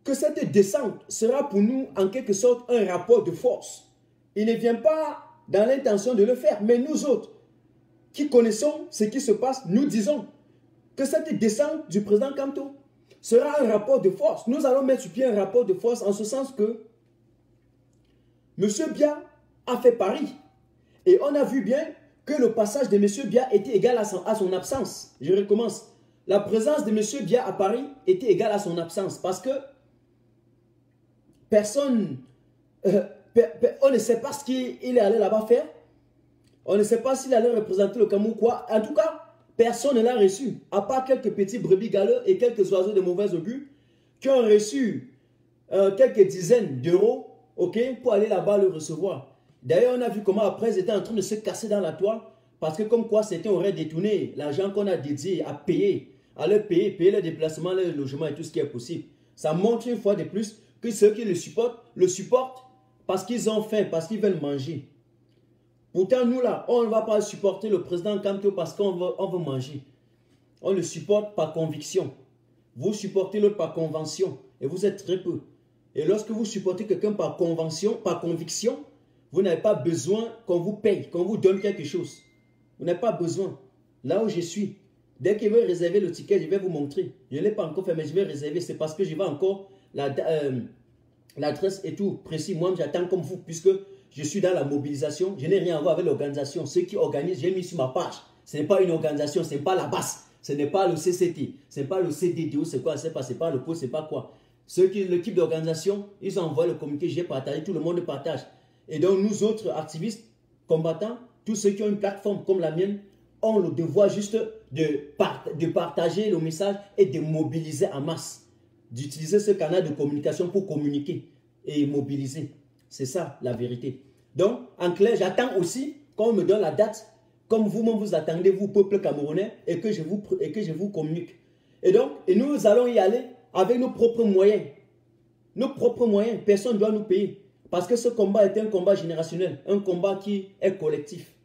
que cette descente sera pour nous en quelque sorte un rapport de force. Il ne vient pas dans l'intention de le faire, mais nous autres, qui connaissons ce qui se passe, nous disons que cette descente du président Kamto sera un rapport de force. Nous allons mettre sur pied un rapport de force en ce sens que M. Biya a fait pari. Et on a vu bien que le passage de M. Biya était égal à son absence. Je recommence. La présence de M. Biya à Paris était égale à son absence. Parce que personne, on ne sait pas ce qu'il est allé là-bas faire. On ne sait pas s'il allait représenter le Cameroun ou quoi. En tout cas, personne ne l'a reçu. À part quelques petits brebis galeux et quelques oiseaux de mauvais augure qui ont reçu quelques dizaines d'euros, ok, pour aller là-bas le recevoir. D'ailleurs, on a vu comment après, ils étaient en train de se casser dans la toile parce que comme quoi certains auraient détourné l'argent qu'on a dédié à payer, à leur payer le déplacement, le logement et tout ce qui est possible. Ça montre une fois de plus que ceux qui le supportent parce qu'ils ont faim, parce qu'ils veulent manger. Pourtant, nous là, on ne va pas supporter le président Kamto parce qu'on veut manger. On le supporte par conviction. Vous supportez l'autre par convention et vous êtes très peu. Et lorsque vous supportez quelqu'un par convention, par conviction, vous n'avez pas besoin qu'on vous paye, qu'on vous donne quelque chose. Vous n'avez pas besoin. Là où je suis, dès qu'il veut réserver le ticket, je vais vous montrer. Je ne l'ai pas encore fait, mais je vais réserver. C'est parce que je vais encore l'adresse et tout précis. Moi, j'attends comme vous, puisque je suis dans la mobilisation. Je n'ai rien à voir avec l'organisation. Ceux qui organisent, j'ai mis sur ma page. Ce n'est pas une organisation, ce n'est pas la base. Ce n'est pas le CCT, ce n'est pas le CDDO, c'est quoi, c'est pas le pot, c'est pas quoi. L'équipe d'organisation, ils ont envoyé le communiqué, j'ai partagé, tout le monde partage. Et donc nous autres activistes, combattants, tous ceux qui ont une plateforme comme la mienne, ont le devoir juste de partager le message et de mobiliser en masse. D'utiliser ce canal de communication pour communiquer et mobiliser. C'est ça la vérité. Donc, en clair, j'attends aussi qu'on me donne la date, comme vous-même vous attendez, vous, peuple camerounais, et que je vous communique. Et donc, nous allons y aller avec nos propres moyens. Nos propres moyens, personne ne doit nous payer. Parce que ce combat est un combat générationnel, un combat qui est collectif.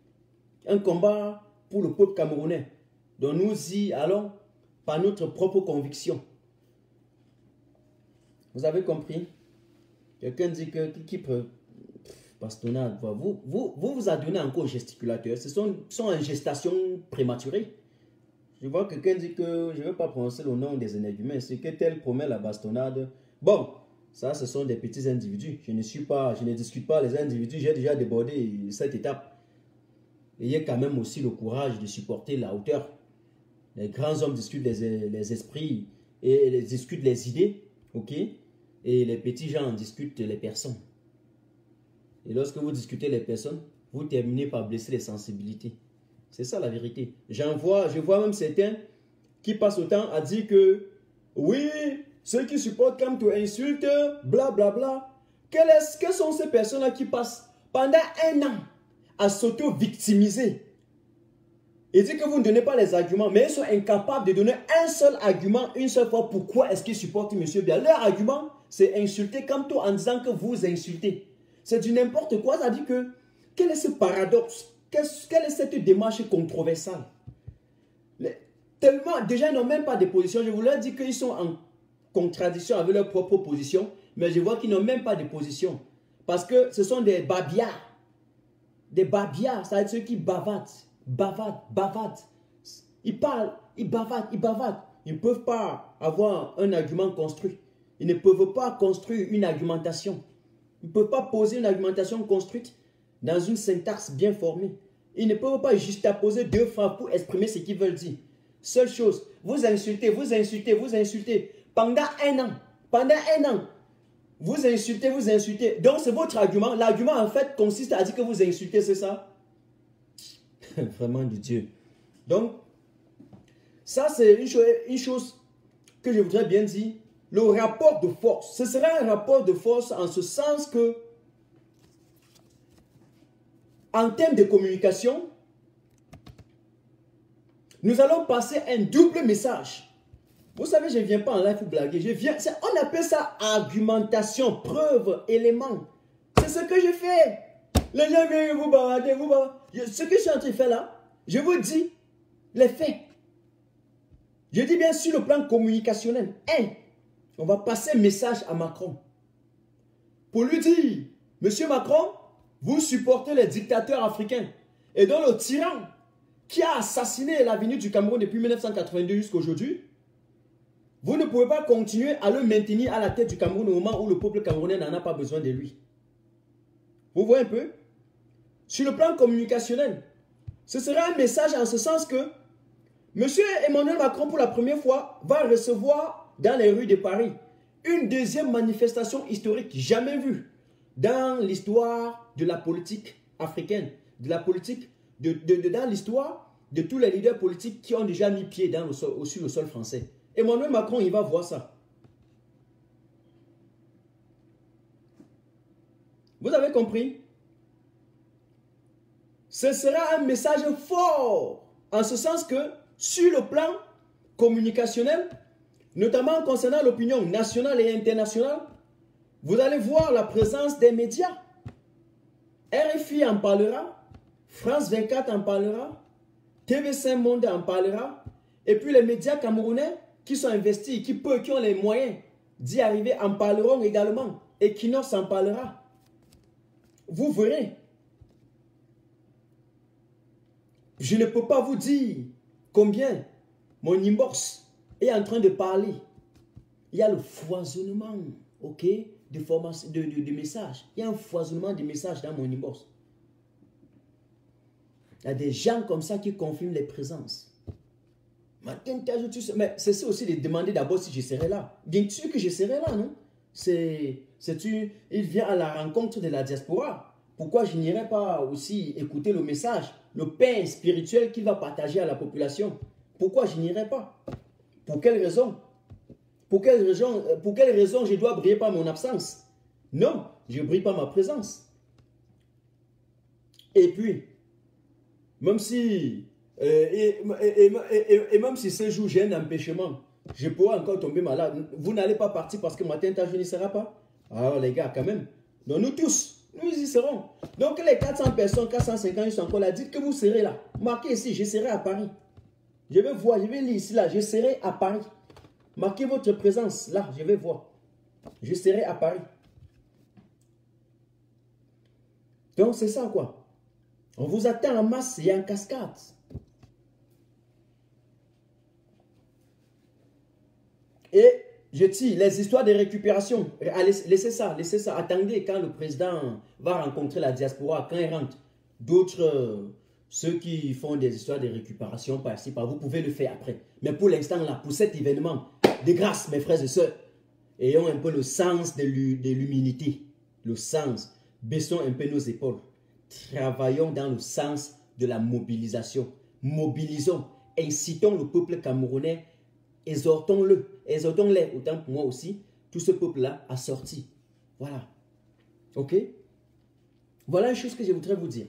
Un combat pour le peuple camerounais. Donc nous y allons par notre propre conviction. Vous avez compris? Quelqu'un dit que qui peut... Bastonnade, vous adonnez encore aux gesticulateurs. Ce sont en gestation prématurée. Je vois quelqu'un dit que je ne veux pas prononcer le nom des énergumènes. C'est que tel promet la bastonnade. Bon, ça, ce sont des petits individus. Je ne discute pas les individus. J'ai déjà débordé cette étape. Ayez quand même aussi le courage de supporter la hauteur. Les grands hommes discutent les esprits et discutent les idées, ok? Et les petits gens discutent les personnes. Et lorsque vous discutez les personnes, vous terminez par blesser les sensibilités. C'est ça la vérité. Je vois même certains qui passent autant à dire que oui, ceux qui supportent Kamto insultent, blablabla. Bla, bla. Quelles sont ces personnes-là qui passent pendant un an à s'auto-victimiser? Il dit que vous ne donnez pas les arguments, mais ils sont incapables de donner un seul argument, une seule fois, pourquoi est-ce qu'ils supportent M. Biya. Leur argument, c'est insulter Kamto en disant que vous insultez. C'est du n'importe quoi, ça dit que, quel est ce paradoxe? Quelle est cette démarche controversale? Tellement, déjà, ils n'ont même pas de position. Je vous leur dis qu'ils sont en contradiction avec leur propre position, mais je vois qu'ils n'ont même pas de position. Parce que ce sont des babiards. Des babiards, c'est-à-dire ceux qui bavardent. Bavardent. Ils parlent, ils bavardent. Ils ne peuvent pas avoir un argument construit. Ils ne peuvent pas construire une argumentation. Ils ne peuvent pas poser une argumentation construite dans une syntaxe bien formée. Ils ne peuvent pas juxtaposer deux phrases pour exprimer ce qu'ils veulent dire. Seule chose, vous insultez. Pendant un an, vous insultez. Donc c'est votre argument. L'argument en fait consiste à dire que vous insultez, c'est ça? Vraiment du Dieu. Donc, ça c'est une chose que je voudrais bien dire. Le rapport de force. Ce sera un rapport de force en ce sens que, en termes de communication, nous allons passer un double message. Vous savez, je ne viens pas en live pour blaguer. On appelle ça argumentation, preuve, élément. C'est ce que je fais. Les gens viennent vous balader, Ce que je suis en train de faire là, je vous dis les faits. Je dis bien sur le plan communicationnel. On va passer un message à Macron. Pour lui dire, Monsieur Macron, vous supportez les dictateurs africains. Et donc le tyran qui a assassiné l'avenir du Cameroun depuis 1982 jusqu'à aujourd'hui, vous ne pouvez pas continuer à le maintenir à la tête du Cameroun au moment où le peuple camerounais n'en a pas besoin de lui. Vous voyez un peu? Sur le plan communicationnel, ce sera un message en ce sens que M. Emmanuel Macron, pour la première fois, va recevoir dans les rues de Paris une deuxième manifestation historique jamais vue dans l'histoire de la politique africaine, de la politique, dans l'histoire de tous les leaders politiques qui ont déjà mis pied sur le sol français. Emmanuel Macron, il va voir ça. Vous avez compris? Ce sera un message fort, en ce sens que, sur le plan communicationnel, notamment concernant l'opinion nationale et internationale, vous allez voir la présence des médias. RFI en parlera, France 24 en parlera, TV5 Monde en parlera, et puis les médias camerounais qui sont investis, qui ont les moyens d'y arriver en parleront également. Equinox en parlera. Vous verrez. Je ne peux pas vous dire combien mon inbox est en train de parler. Il y a le foisonnement, ok, de messages. Il y a un foisonnement de messages dans mon inbox. Il y a des gens comme ça qui confirment les présences. Mais c'est ça aussi de demander d'abord si je serai là. Bien sûr que je serai là, non? Il vient à la rencontre de la diaspora. Pourquoi je n'irai pas aussi écouter le message, le pain spirituel qu'il va partager à la population? Pourquoi je n'irai pas? Pour quelle raison? Pour quelle raison je dois briller par mon absence? Non, je ne brille pas ma présence. Et puis, même si même si ce jour j'ai un empêchement, je pourrais encore tomber malade. Vous n'allez pas partir parce que matin, je n'y serai pas. Alors les gars, quand même. Donc nous tous, nous y serons. Donc les 400 personnes, 450, ils sont encore là. Dites que vous serez là. Marquez ici, je serai à Paris. Je vais voir, je vais lire ici, là. Je serai à Paris. Marquez votre présence, là, je vais voir. Je serai à Paris. Donc c'est ça quoi. On vous attend en masse et en cascade. Et je tire les histoires de récupération. Laissez ça. Attendez quand le président va rencontrer la diaspora, quand il rentre. D'autres, ceux qui font des histoires de récupération par-ci, par vous pouvez le faire après. Mais pour l'instant là, pour cet événement, de grâce mes frères et sœurs, ayons un peu le sens de l'humilité. Le sens. Baissons un peu nos épaules. Travaillons dans le sens de la mobilisation. Mobilisons. Incitons le peuple camerounais. Exhortons-les, autant pour moi aussi, tout ce peuple-là a sorti. Voilà. Ok? Voilà une chose que je voudrais vous dire.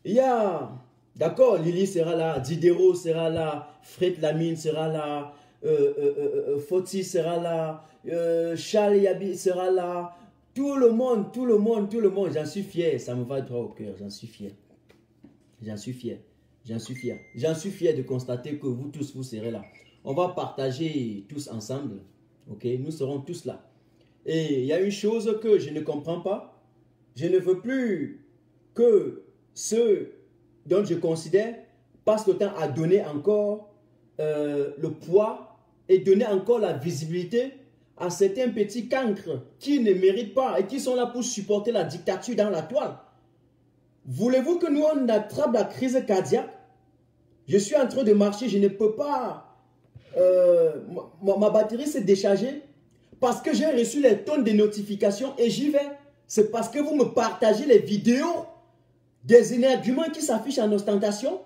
Il y a D'accord, Lily sera là, Diderot sera là, Fred Lamine sera là, Foti sera là, Charles Yabi sera là. Tout le monde, tout le monde, tout le monde. J'en suis fier, ça me va droit au cœur, j'en suis fier. J'en suis fier, j'en suis fier. J'en suis fier de constater que vous tous, vous serez là. On va partager tous ensemble, ok? Nous serons tous là. Et il y a une chose que je ne comprends pas. Je ne veux plus que ceux dont je considère passent le temps à donner encore le poids et donner encore la visibilité à certains petits cancres qui ne méritent pas et qui sont là pour supporter la dictature dans la toile. Voulez-vous que nous on attrape la crise cardiaque? Je suis en train de marcher, je ne peux pas... ma batterie s'est déchargée parce que j'ai reçu les tonnes de notifications et j'y vais. C'est parce que vous me partagez les vidéos des énerguments qui s'affichent en ostentation.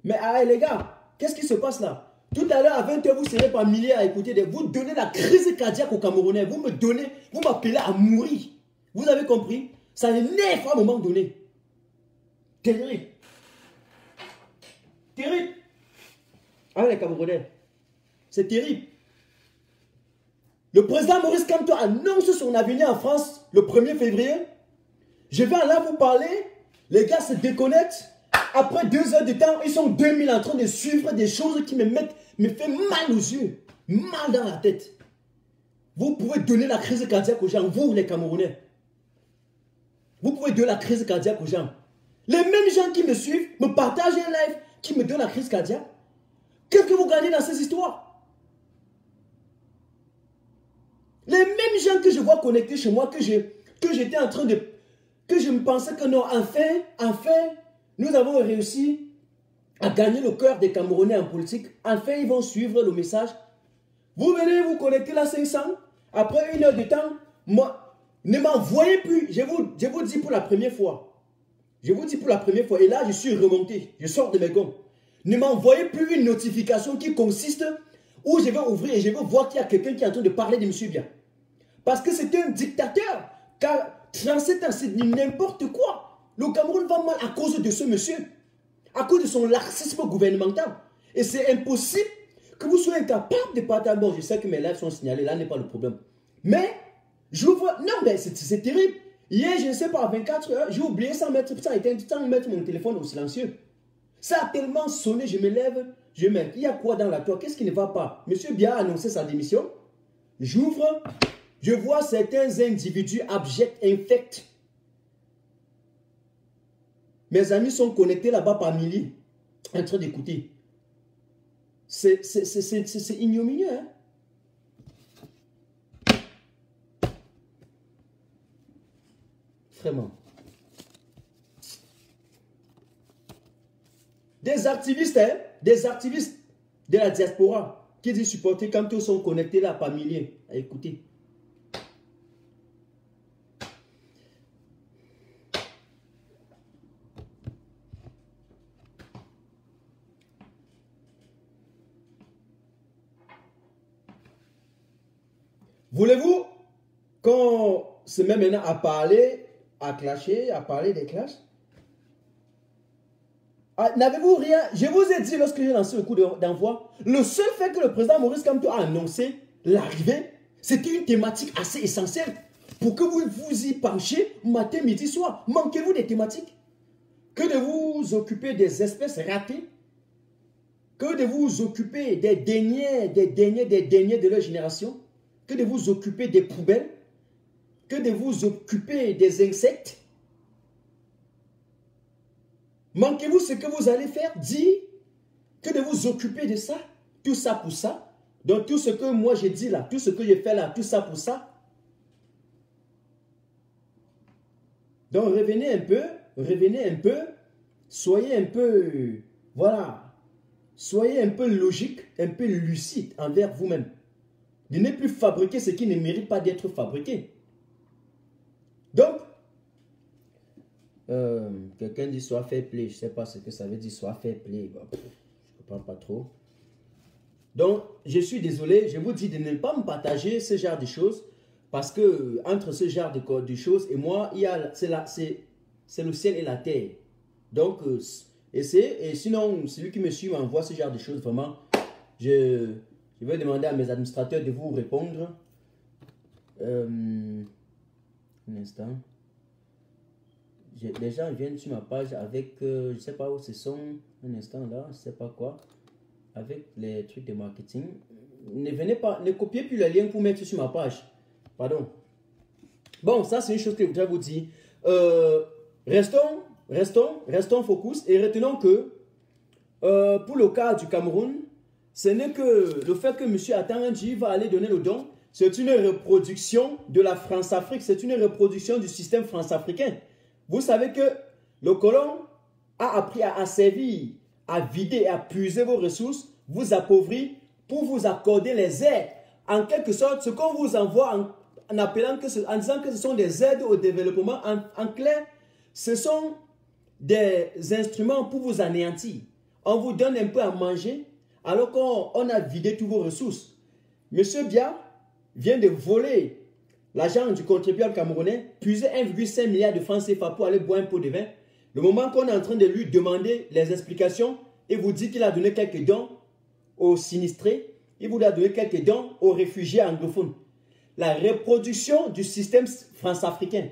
Mais ah, les gars, qu'est-ce qui se passe là? Tout à l'heure, à 20 h, vous serez par milliers à écouter. Vous donnez la crise cardiaque aux Camerounais. Vous m'appelez à mourir. Vous avez compris? Ça l'énerve à un moment donné. Terrible. Terrible. Ah les Camerounais. C'est terrible. Le président Maurice Kamto annonce son avenir en France le 1er février. Je vais là vous parler. Les gars se déconnectent. Après 2 heures de temps, ils sont 2000 en train de suivre des choses qui me fait mal aux yeux, mal dans la tête. Vous pouvez donner la crise cardiaque aux gens, vous les Camerounais. Vous pouvez donner la crise cardiaque aux gens. Les mêmes gens qui me suivent, me partagent un live, qui me donnent la crise cardiaque. Qu'est-ce que vous gagnez dans ces histoires? Les mêmes gens que je vois connectés chez moi, que j'étais en train de... Que je me pensais que non, enfin, nous avons réussi à gagner le cœur des Camerounais en politique. Enfin, ils vont suivre le message. Vous venez vous connecter là 500. Après 1 heure de temps, moi, ne m'envoyez plus. Je vous dis pour la première fois. Je vous dis pour la première fois. Et là, je suis remonté. Je sors de mes gonds. Ne m'envoyez plus une notification qui consiste où je vais ouvrir et je vais voir qu'il y a quelqu'un qui est en train de parler de M. Bien. Parce que c'est un dictateur. Car 37 ans, c'est n'importe quoi. Le Cameroun va mal à cause de ce monsieur. À cause de son laxisme gouvernemental. Et c'est impossible que vous soyez incapable de partager. Bon, je sais que mes lives sont signalés, là n'est pas le problème. Mais, je vois... Non, mais c'est terrible. Hier, je ne sais pas, à 24 heures, j'ai oublié sans mettre mon téléphone au silencieux. Ça a tellement sonné, je me lève, je me dis, il y a quoi dans la toile? Qu'est-ce qui ne va pas? Monsieur Bia a annoncé sa démission. J'ouvre, je vois certains individus abjects, infects. Mes amis sont connectés là-bas par milliers, en train d'écouter. C'est ignominieux, hein? Vraiment. Des activistes, hein? Des activistes de la diaspora qui disent supporter quand tous sont connectés là par milliers à écouter. Voulez-vous qu'on se met maintenant à parler, à clasher, à parler des clashs? Ah, n'avez-vous rien? Je vous ai dit lorsque j'ai lancé le coup d'envoi, le seul fait que le président Maurice Kamto a annoncé l'arrivée, c'était une thématique assez essentielle pour que vous vous y penchiez matin, midi, soir. Manquez-vous des thématiques? Que de vous occuper des espèces ratées? Que de vous occuper des derniers de leur génération? Que de vous occuper des poubelles? Que de vous occuper des insectes? Manquez-vous ce que vous allez faire? Dire que de vous occuper de ça? Tout ça pour ça? Donc tout ce que moi j'ai dit là, tout ce que j'ai fait là, tout ça pour ça? Donc revenez un peu, soyez un peu, voilà, soyez un peu logique, un peu lucide envers vous-même. De ne plus fabriquer ce qui ne mérite pas d'être fabriqué. Donc, quelqu'un dit soit fair play, je ne sais pas ce que ça veut dire, soit fair play, bon, je ne comprends pas trop. Donc, je suis désolé, je vous dis de ne pas me partager ce genre de choses, parce que entre ce genre de choses et moi, c'est le ciel et la terre. Donc, Essayez. Et sinon, celui qui me suit m'envoie ce genre de choses, vraiment. Je vais demander à mes administrateurs de vous répondre. Un instant. Les gens viennent sur ma page avec, je ne sais pas où ce sont, un instant là, je ne sais pas quoi, avec les trucs de marketing. Ne venez pas, ne copiez plus le lien pour mettre sur ma page. Pardon. Bon, ça c'est une chose que je voudrais vous dire. Restons focus et retenons que pour le cas du Cameroun, ce n'est que le fait que M. Atangandji va aller donner le don, c'est une reproduction de la France-Afrique, c'est une reproduction du système France-africain. Vous savez que le colon a appris à asservir, à vider et à puiser vos ressources, vous appauvrir pour vous accorder les aides. En quelque sorte, ce qu'on vous envoie en disant que ce sont des aides au développement, en clair, ce sont des instruments pour vous anéantir. On vous donne un peu à manger alors qu'on a vidé toutes vos ressources. Monsieur Biya vient de voler l'argent du contribuable camerounais, puiser 1,5 milliard de francs CFA pour aller boire un pot de vin. Le moment qu'on est en train de lui demander les explications, il vous dit qu'il a donné quelques dons aux sinistrés, il vous a donné quelques dons aux réfugiés anglophones. La reproduction du système france-africain.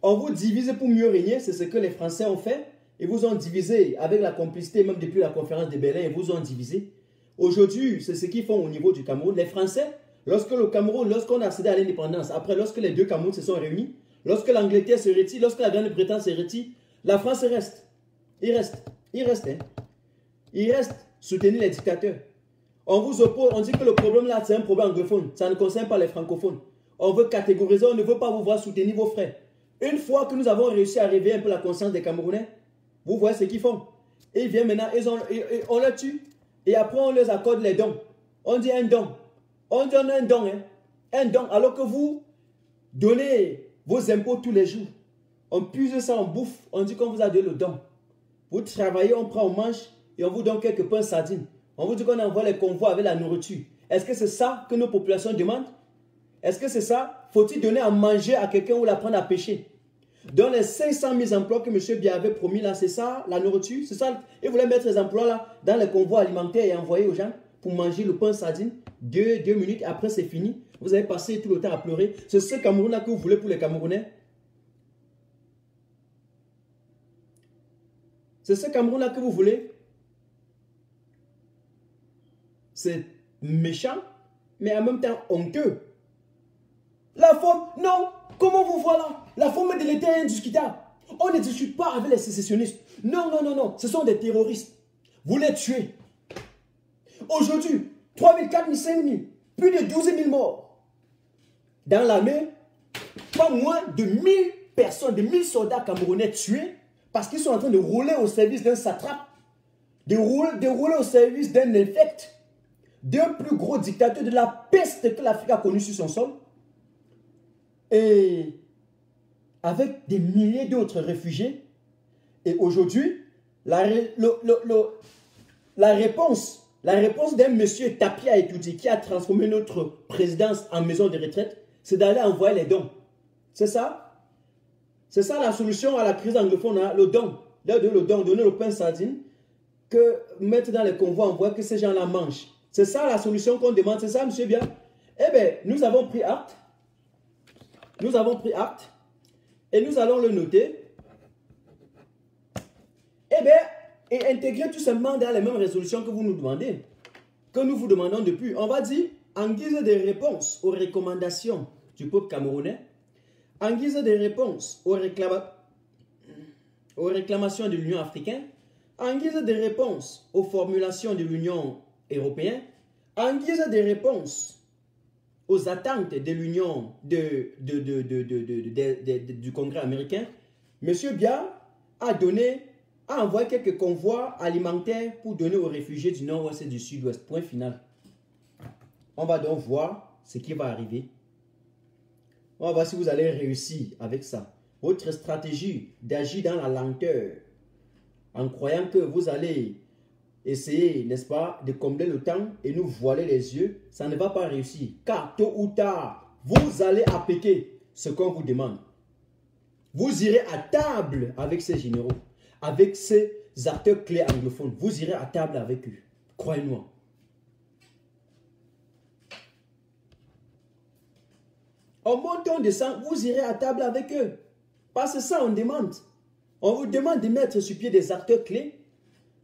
On vous divise pour mieux régner, c'est ce que les Français ont fait. Ils vous ont divisé avec la complicité, même depuis la conférence de Berlin, ils vous ont divisé. Aujourd'hui, c'est ce qu'ils font au niveau du Cameroun. Les Français, lorsque le Cameroun, lorsqu'on a accédé à l'indépendance, après, lorsque les deux Camerouns se sont réunis, lorsque l'Angleterre se retire, lorsque la Grande-Bretagne se retire, la France reste. Il reste. Il reste soutenir les dictateurs. On vous oppose, on dit que le problème là, c'est un problème anglophone. Ça ne concerne pas les francophones. On veut catégoriser, on ne veut pas vous voir soutenir vos frères. Une fois que nous avons réussi à réveiller un peu la conscience des Camerounais, vous voyez ce qu'ils font. Ils viennent maintenant, on les tue. Et après, on les accorde les dons. On dit un don. On donne un don. Hein. Un don. Alors que vous donnez vos impôts tous les jours. On puise ça en bouffe. On dit qu'on vous a donné le don. Vous travaillez, on prend, on mange et on vous donne quelques pains sardines. On vous dit qu'on envoie les convois avec la nourriture. Est-ce que c'est ça que nos populations demandent? Est-ce que c'est ça? Faut-il donner à manger à quelqu'un ou l'apprendre à pêcher? Dans les 500 000 emplois que M. Biya avait promis là, c'est ça la nourriture? C'est ça? Il voulait mettre les emplois là dans les convois alimentaires et envoyer aux gens pour manger le pain sardine. Deux minutes, après c'est fini. Vous avez passé tout le temps à pleurer. C'est ce Cameroun là que vous voulez pour les Camerounais? C'est ce Cameroun là que vous voulez? C'est méchant, mais en même temps honteux. La forme, non, comment vous voilà? La forme de l'État est indiscutable. On ne discute pas avec les sécessionnistes. Non, non, non, non, ce sont des terroristes. Vous les tuez. Aujourd'hui, 3 000, 4 000, 5 000, plus de 12 000 morts. Dans l'armée, pas moins de 1000 personnes, de 1000 soldats camerounais tués parce qu'ils sont en train de rouler au service d'un satrape, de rouler au service d'un infect, d'un plus gros dictateur de la peste que l'Afrique a connue sur son sol. Et avec des milliers d'autres réfugiés. Et aujourd'hui, la réponse d'un monsieur tapis à étudier qui a transformé notre présidence en maison de retraite, c'est d'aller envoyer les dons. C'est ça? C'est ça la solution à la crise anglophone, hein? Le don. Le don, donner le pain sardine, que mettre dans les convois, envoyer que ces gens-là mangent. C'est ça la solution qu'on demande, c'est ça, monsieur Biya? Eh bien, nous avons pris acte. Nous avons pris acte. Et nous allons le noter. Eh bien, et intégrer tout simplement dans les mêmes résolutions que vous nous demandez, que nous vous demandons depuis. On va dire, en guise de réponse aux recommandations du peuple camerounais, en guise de réponse aux réclamations de l'Union africaine, en guise de réponse aux formulations de l'Union européenne, en guise de réponse aux attentes de l'Union du Congrès américain, M. Biya a envoyé quelques convois alimentaires pour donner aux réfugiés du nord-ouest et du sud-ouest. Point final. On va donc voir ce qui va arriver. On va voir si vous allez réussir avec ça. Votre stratégie d'agir dans la lenteur, en croyant que vous allez essayer, n'est-ce pas, de combler le temps et nous voiler les yeux, ça ne va pas réussir. Car tôt ou tard, vous allez appliquer ce qu'on vous demande. Vous irez à table avec ces généraux, avec ces acteurs clés anglophones, vous irez à table avec eux. Croyez-moi. En montant, on descend, vous irez à table avec eux. Parce que ça, on demande. On vous demande de mettre sur pied des acteurs clés,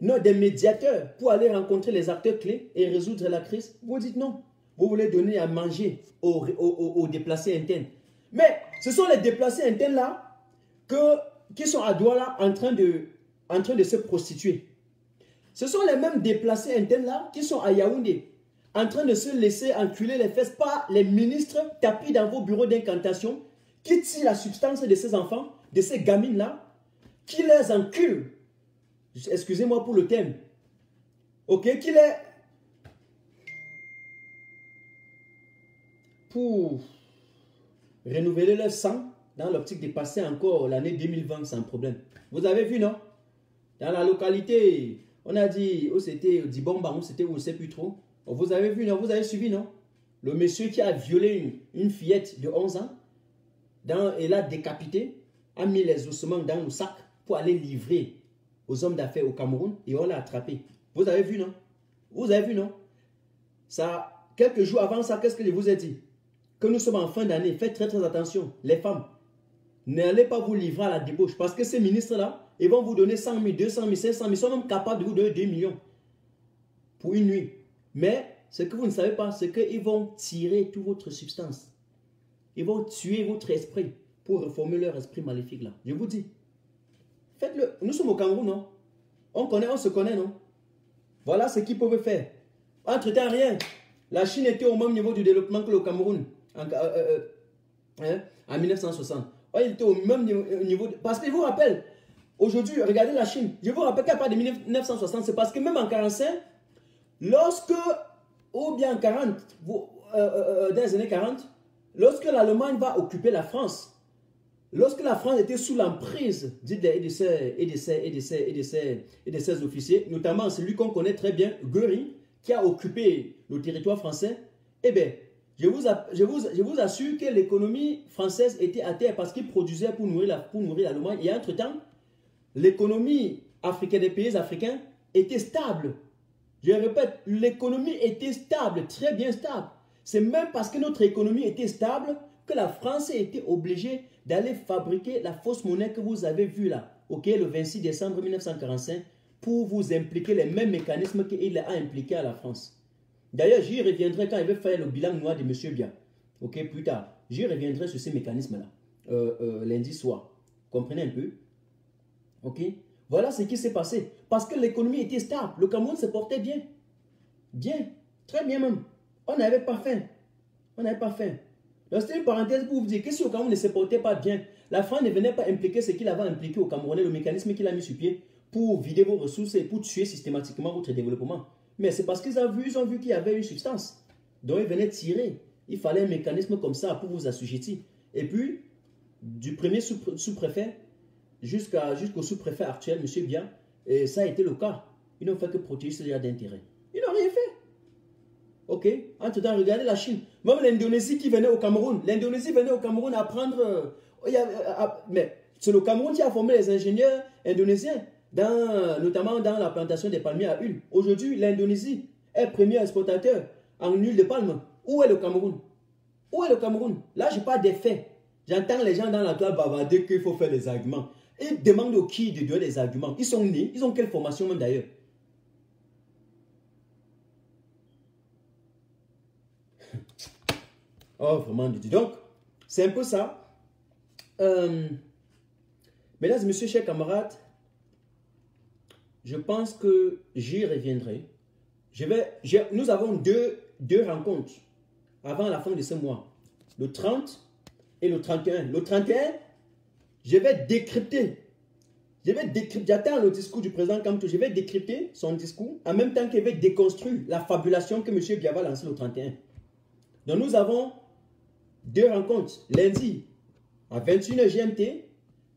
non des médiateurs, pour aller rencontrer les acteurs clés et résoudre la crise. Vous dites non. Vous voulez donner à manger aux déplacés internes. Mais ce sont les déplacés internes là qui sont à Douala en train de se prostituer. Ce sont les mêmes déplacés internes là qui sont à Yaoundé en train de se laisser enculer les fesses par les ministres tapis dans vos bureaux d'incantation qui tirent la substance de ces enfants, de ces gamines là, qui les enculent. Excusez-moi pour le thème. Ok, qui les... pour renouveler leur sang dans l'optique de passer encore l'année 2020 sans problème. Vous avez vu, non? Dans la localité, on a dit, où c'était Dibomba, où c'était, où on ne sait plus trop. Vous avez vu, non? Vous avez suivi, non? Le monsieur qui a violé une fillette de 11 ans, et l'a décapité, a mis les ossements dans le sac pour aller livrer aux hommes d'affaires au Cameroun et on l'a attrapé. Vous avez vu, non? Vous avez vu, non? Ça, quelques jours avant ça, qu'est-ce que je vous ai dit? Que nous sommes en fin d'année, faites très très attention, les femmes. N'allez pas vous livrer à la débauche parce que ces ministres-là, ils vont vous donner 100 000, 200 000, 500 000, ils sont même capables de vous donner 2 millions pour une nuit. Mais ce que vous ne savez pas, c'est qu'ils vont tirer toute votre substance. Ils vont tuer votre esprit pour reformer leur esprit maléfique là. Je vous dis. Faites-le. Nous sommes au Cameroun, non? On se connaît, non? Voilà ce qu'ils peuvent faire. Entre-temps, rien. La Chine était au même niveau du développement que le Cameroun en 1960. Il était au même niveau. Parce que je vous rappelle, aujourd'hui, regardez la Chine. Je vous rappelle qu'à partir de 1960, c'est parce que même en 1945, lorsque, ou bien en 40, dans les années 40, lorsque l'Allemagne va occuper la France, lorsque la France était sous l'emprise de ses officiers, notamment celui qu'on connaît très bien, Göring, qui a occupé le territoire français, eh bien, je vous assure que l'économie française était à terre parce qu'il produisait pour nourrir l'Allemagne. Et entre-temps, l'économie africaine des pays africains était stable. Je répète, l'économie était stable, très bien stable. C'est même parce que notre économie était stable que la France a été obligée d'aller fabriquer la fausse monnaie que vous avez vue là, ok, le 26 décembre 1945, pour vous impliquer les mêmes mécanismes qu'il a impliqués à la France. D'ailleurs, j'y reviendrai quand il va faire le bilan noir de M. Bia. Ok, plus tard. J'y reviendrai sur ces mécanismes-là, lundi soir. Comprenez un peu? Ok? Voilà ce qui s'est passé. Parce que l'économie était stable. Le Cameroun se portait bien. Bien. Très bien même. On n'avait pas faim. On n'avait pas faim. Donc, c'était une parenthèse pour vous dire que si le Cameroun ne se portait pas bien, la France ne venait pas impliquer ce qu'il avait impliqué au Camerounais, le mécanisme qu'il a mis sur pied pour vider vos ressources et pour tuer systématiquement votre développement. Mais c'est parce qu'ils ont vu qu'il y avait une substance. Donc, ils venaient tirer. Il fallait un mécanisme comme ça pour vous assujettir. Et puis, du premier sous-préfet jusqu'au sous-préfet actuel, M. Bia, et ça a été le cas. Ils n'ont fait que protéger ces gens d'intérêt. Ils n'ont rien fait. Ok? Entre-temps, regardez la Chine. Même l'Indonésie qui venait au Cameroun. L'Indonésie venait au Cameroun apprendre... mais c'est le Cameroun qui a formé les ingénieurs indonésiens, notamment dans la plantation des palmiers à huile. Aujourd'hui, l'Indonésie est premier exportateur en huile de palme. Où est le Cameroun? Où est le Cameroun? Là, je parle des faits. J'entends les gens dans la classe bavarder qu'il faut faire des arguments. Ils demandent aux qui de donner des arguments. Ils sont nés. Ils ont quelle formation même d'ailleurs? Oh, vraiment. Donc, c'est un peu ça. Mesdames et messieurs, chers camarades, je pense que j'y reviendrai. Nous avons deux rencontres avant la fin de ce mois. Le 30 et le 31. Le 31, je vais décrypter. J'attends le discours du président Kamto. Je vais décrypter son discours en même temps qu'il va déconstruire la fabulation que M. Bia va lancer le 31. Donc nous avons deux rencontres. Lundi à 21h GMT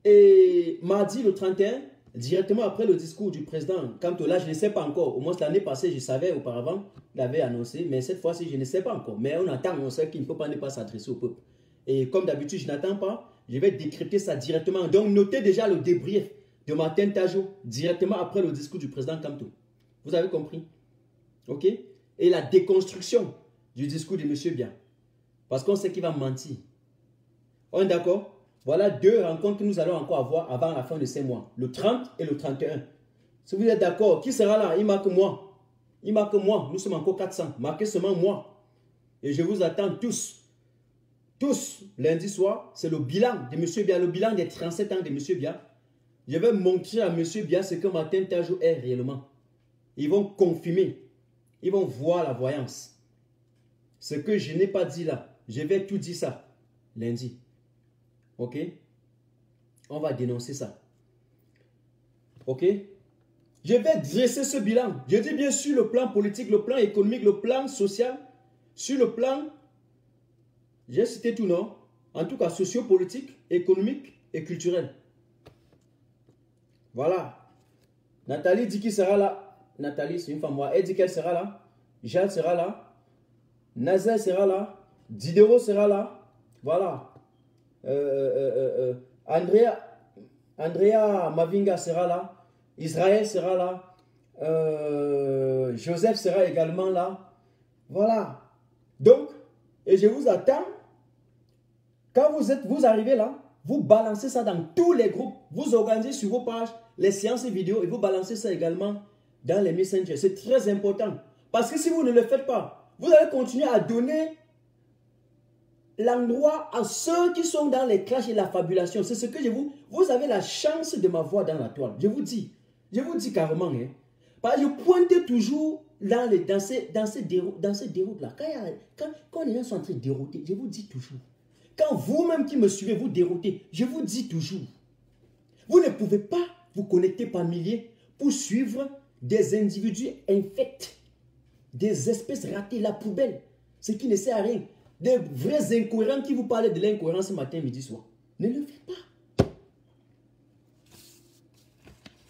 et mardi le 31, directement après le discours du président Kamto. Là, je ne sais pas encore. Au moins l'année passée, je savais auparavant, il avait annoncé. Mais cette fois-ci, je ne sais pas encore. Mais on attend, on sait qu'il ne peut pas ne pas s'adresser au peuple. Et comme d'habitude, je n'attends pas. Je vais décrypter ça directement. Donc, notez déjà le débrief. de Martin Tajo directement après le discours du président Kamto. Vous avez compris? Ok? Et la déconstruction du discours de M. Biya. Parce qu'on sait qu'il va mentir. On est d'accord? Voilà deux rencontres que nous allons encore avoir avant la fin de ces mois. Le 30 et le 31. Si vous êtes d'accord, qui sera là? Il marque moi. Il marque moi. Nous sommes encore 400. Marquez seulement moi. Et je vous attends tous. Tous, lundi soir, c'est le bilan de M. Biya, le bilan des 37 ans de M. Biya. Je vais montrer à M. Biya ce que Martin Tajo est réellement. Ils vont confirmer. Ils vont voir la voyance. Ce que je n'ai pas dit là, je vais tout dire ça lundi. Ok? On va dénoncer ça. Ok? Je vais dresser ce bilan. Je dis bien sur le plan politique, le plan économique, le plan social, sur le plan, j'ai cité tout, non? En tout cas, sociopolitique, économique et culturel. Voilà. Nathalie dit qu'il sera là. Nathalie, c'est une femme moi. Elle dit qu'elle sera là. Jade sera là. Nazaire sera là. Diderot sera là. Voilà. Andrea Mavinga sera là. Israël sera là. Joseph sera également là. Voilà. Donc, et je vous attends. Quand vous arrivez là, vous balancez ça dans tous les groupes. Vous organisez sur vos pages les séances vidéo et vous balancez ça également dans les messengers. C'est très important. Parce que si vous ne le faites pas, vous allez continuer à donner l'endroit à ceux qui sont dans les clashs et la fabulation. C'est ce que je vous... Vous avez la chance de m'avoir dans la toile. Je vous dis carrément. Hein. Parce que je pointe toujours dans ces déroutes-là. Quand les gens sont en train de dérouter, je vous dis toujours. Quand vous-même qui me suivez, vous déroutez, je vous dis toujours. Vous ne pouvez pas vous connecter par milliers pour suivre des individus infects, des espèces ratées, la poubelle, ce qui ne sert à rien. Des vrais incohérents qui vous parlent de l'incohérence ce matin, midi, soir. Ne le faites pas.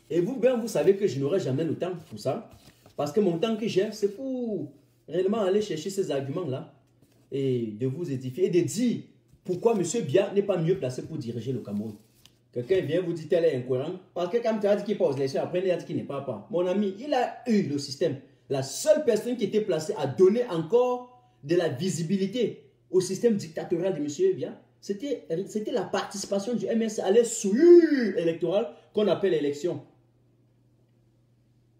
Et vous-même, vous savez que je n'aurai jamais le temps pour ça. Parce que mon temps que j'ai, c'est pour réellement aller chercher ces arguments-là et de vous édifier et de dire pourquoi M. Biya n'est pas mieux placé pour diriger le Cameroun. Quelqu'un vient vous dire qu'elle est incohérent. Parce que quand tu as dit qu'il pose les choses, après il a dit qu'il n'est pas. Mon ami, il a eu le système. La seule personne qui était placée à donner encore de la visibilité au système dictatorial de M. Biya, c'était la participation du MRC à l'insurrection électorale qu'on appelle l'élection.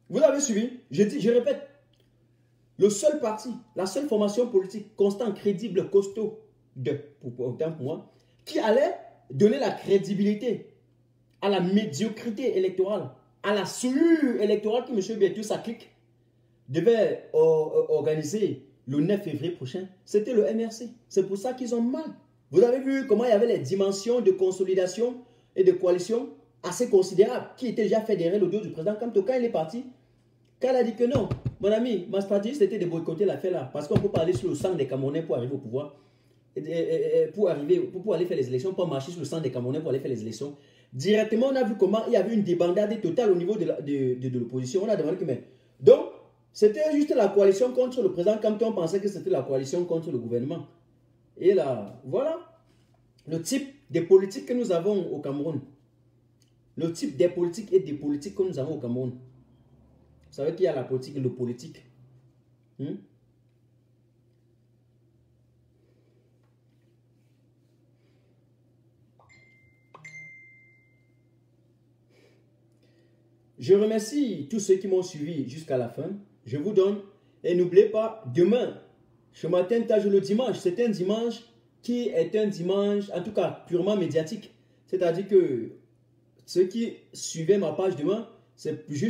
Vous avez suivi? Je répète, le seul parti, la seule formation politique constante, crédible, costaud, pour moi, qui allait donner la crédibilité à la médiocrité électorale, à la souillure électorale que M. Biya et sa clique devait organiser le 9 février prochain, c'était le MRC. C'est pour ça qu'ils ont mal. Vous avez vu comment il y avait les dimensions de consolidation et de coalition assez considérables qui étaient déjà fédérées le dos du président Kamto. Quand il est parti, quand il a dit que non, mon ami, ma stratégie c'était de boycotter l'affaire là, parce qu'on ne peut pas aller sur le sang des Camerounais pour arriver au pouvoir, pour aller faire les élections, pour marcher sur le sang des Camerounais pour aller faire les élections. Directement, on a vu comment il y avait une débandade totale au niveau de l'opposition. On a demandé que, mais donc, c'était juste la coalition contre le président Kamto. On pensait que c'était la coalition contre le gouvernement. Et là, voilà le type de politique que nous avons au Cameroun. Le type des politiques et des politiques que nous avons au Cameroun. Vous savez qu'il y a la politique et le politique. Je remercie tous ceux qui m'ont suivi jusqu'à la fin. Je vous donne. Et n'oubliez pas, demain, ce matin, le dimanche, c'est un dimanche qui est un dimanche, en tout cas, purement médiatique. C'est-à-dire que ceux qui suivaient ma page demain, c'est juste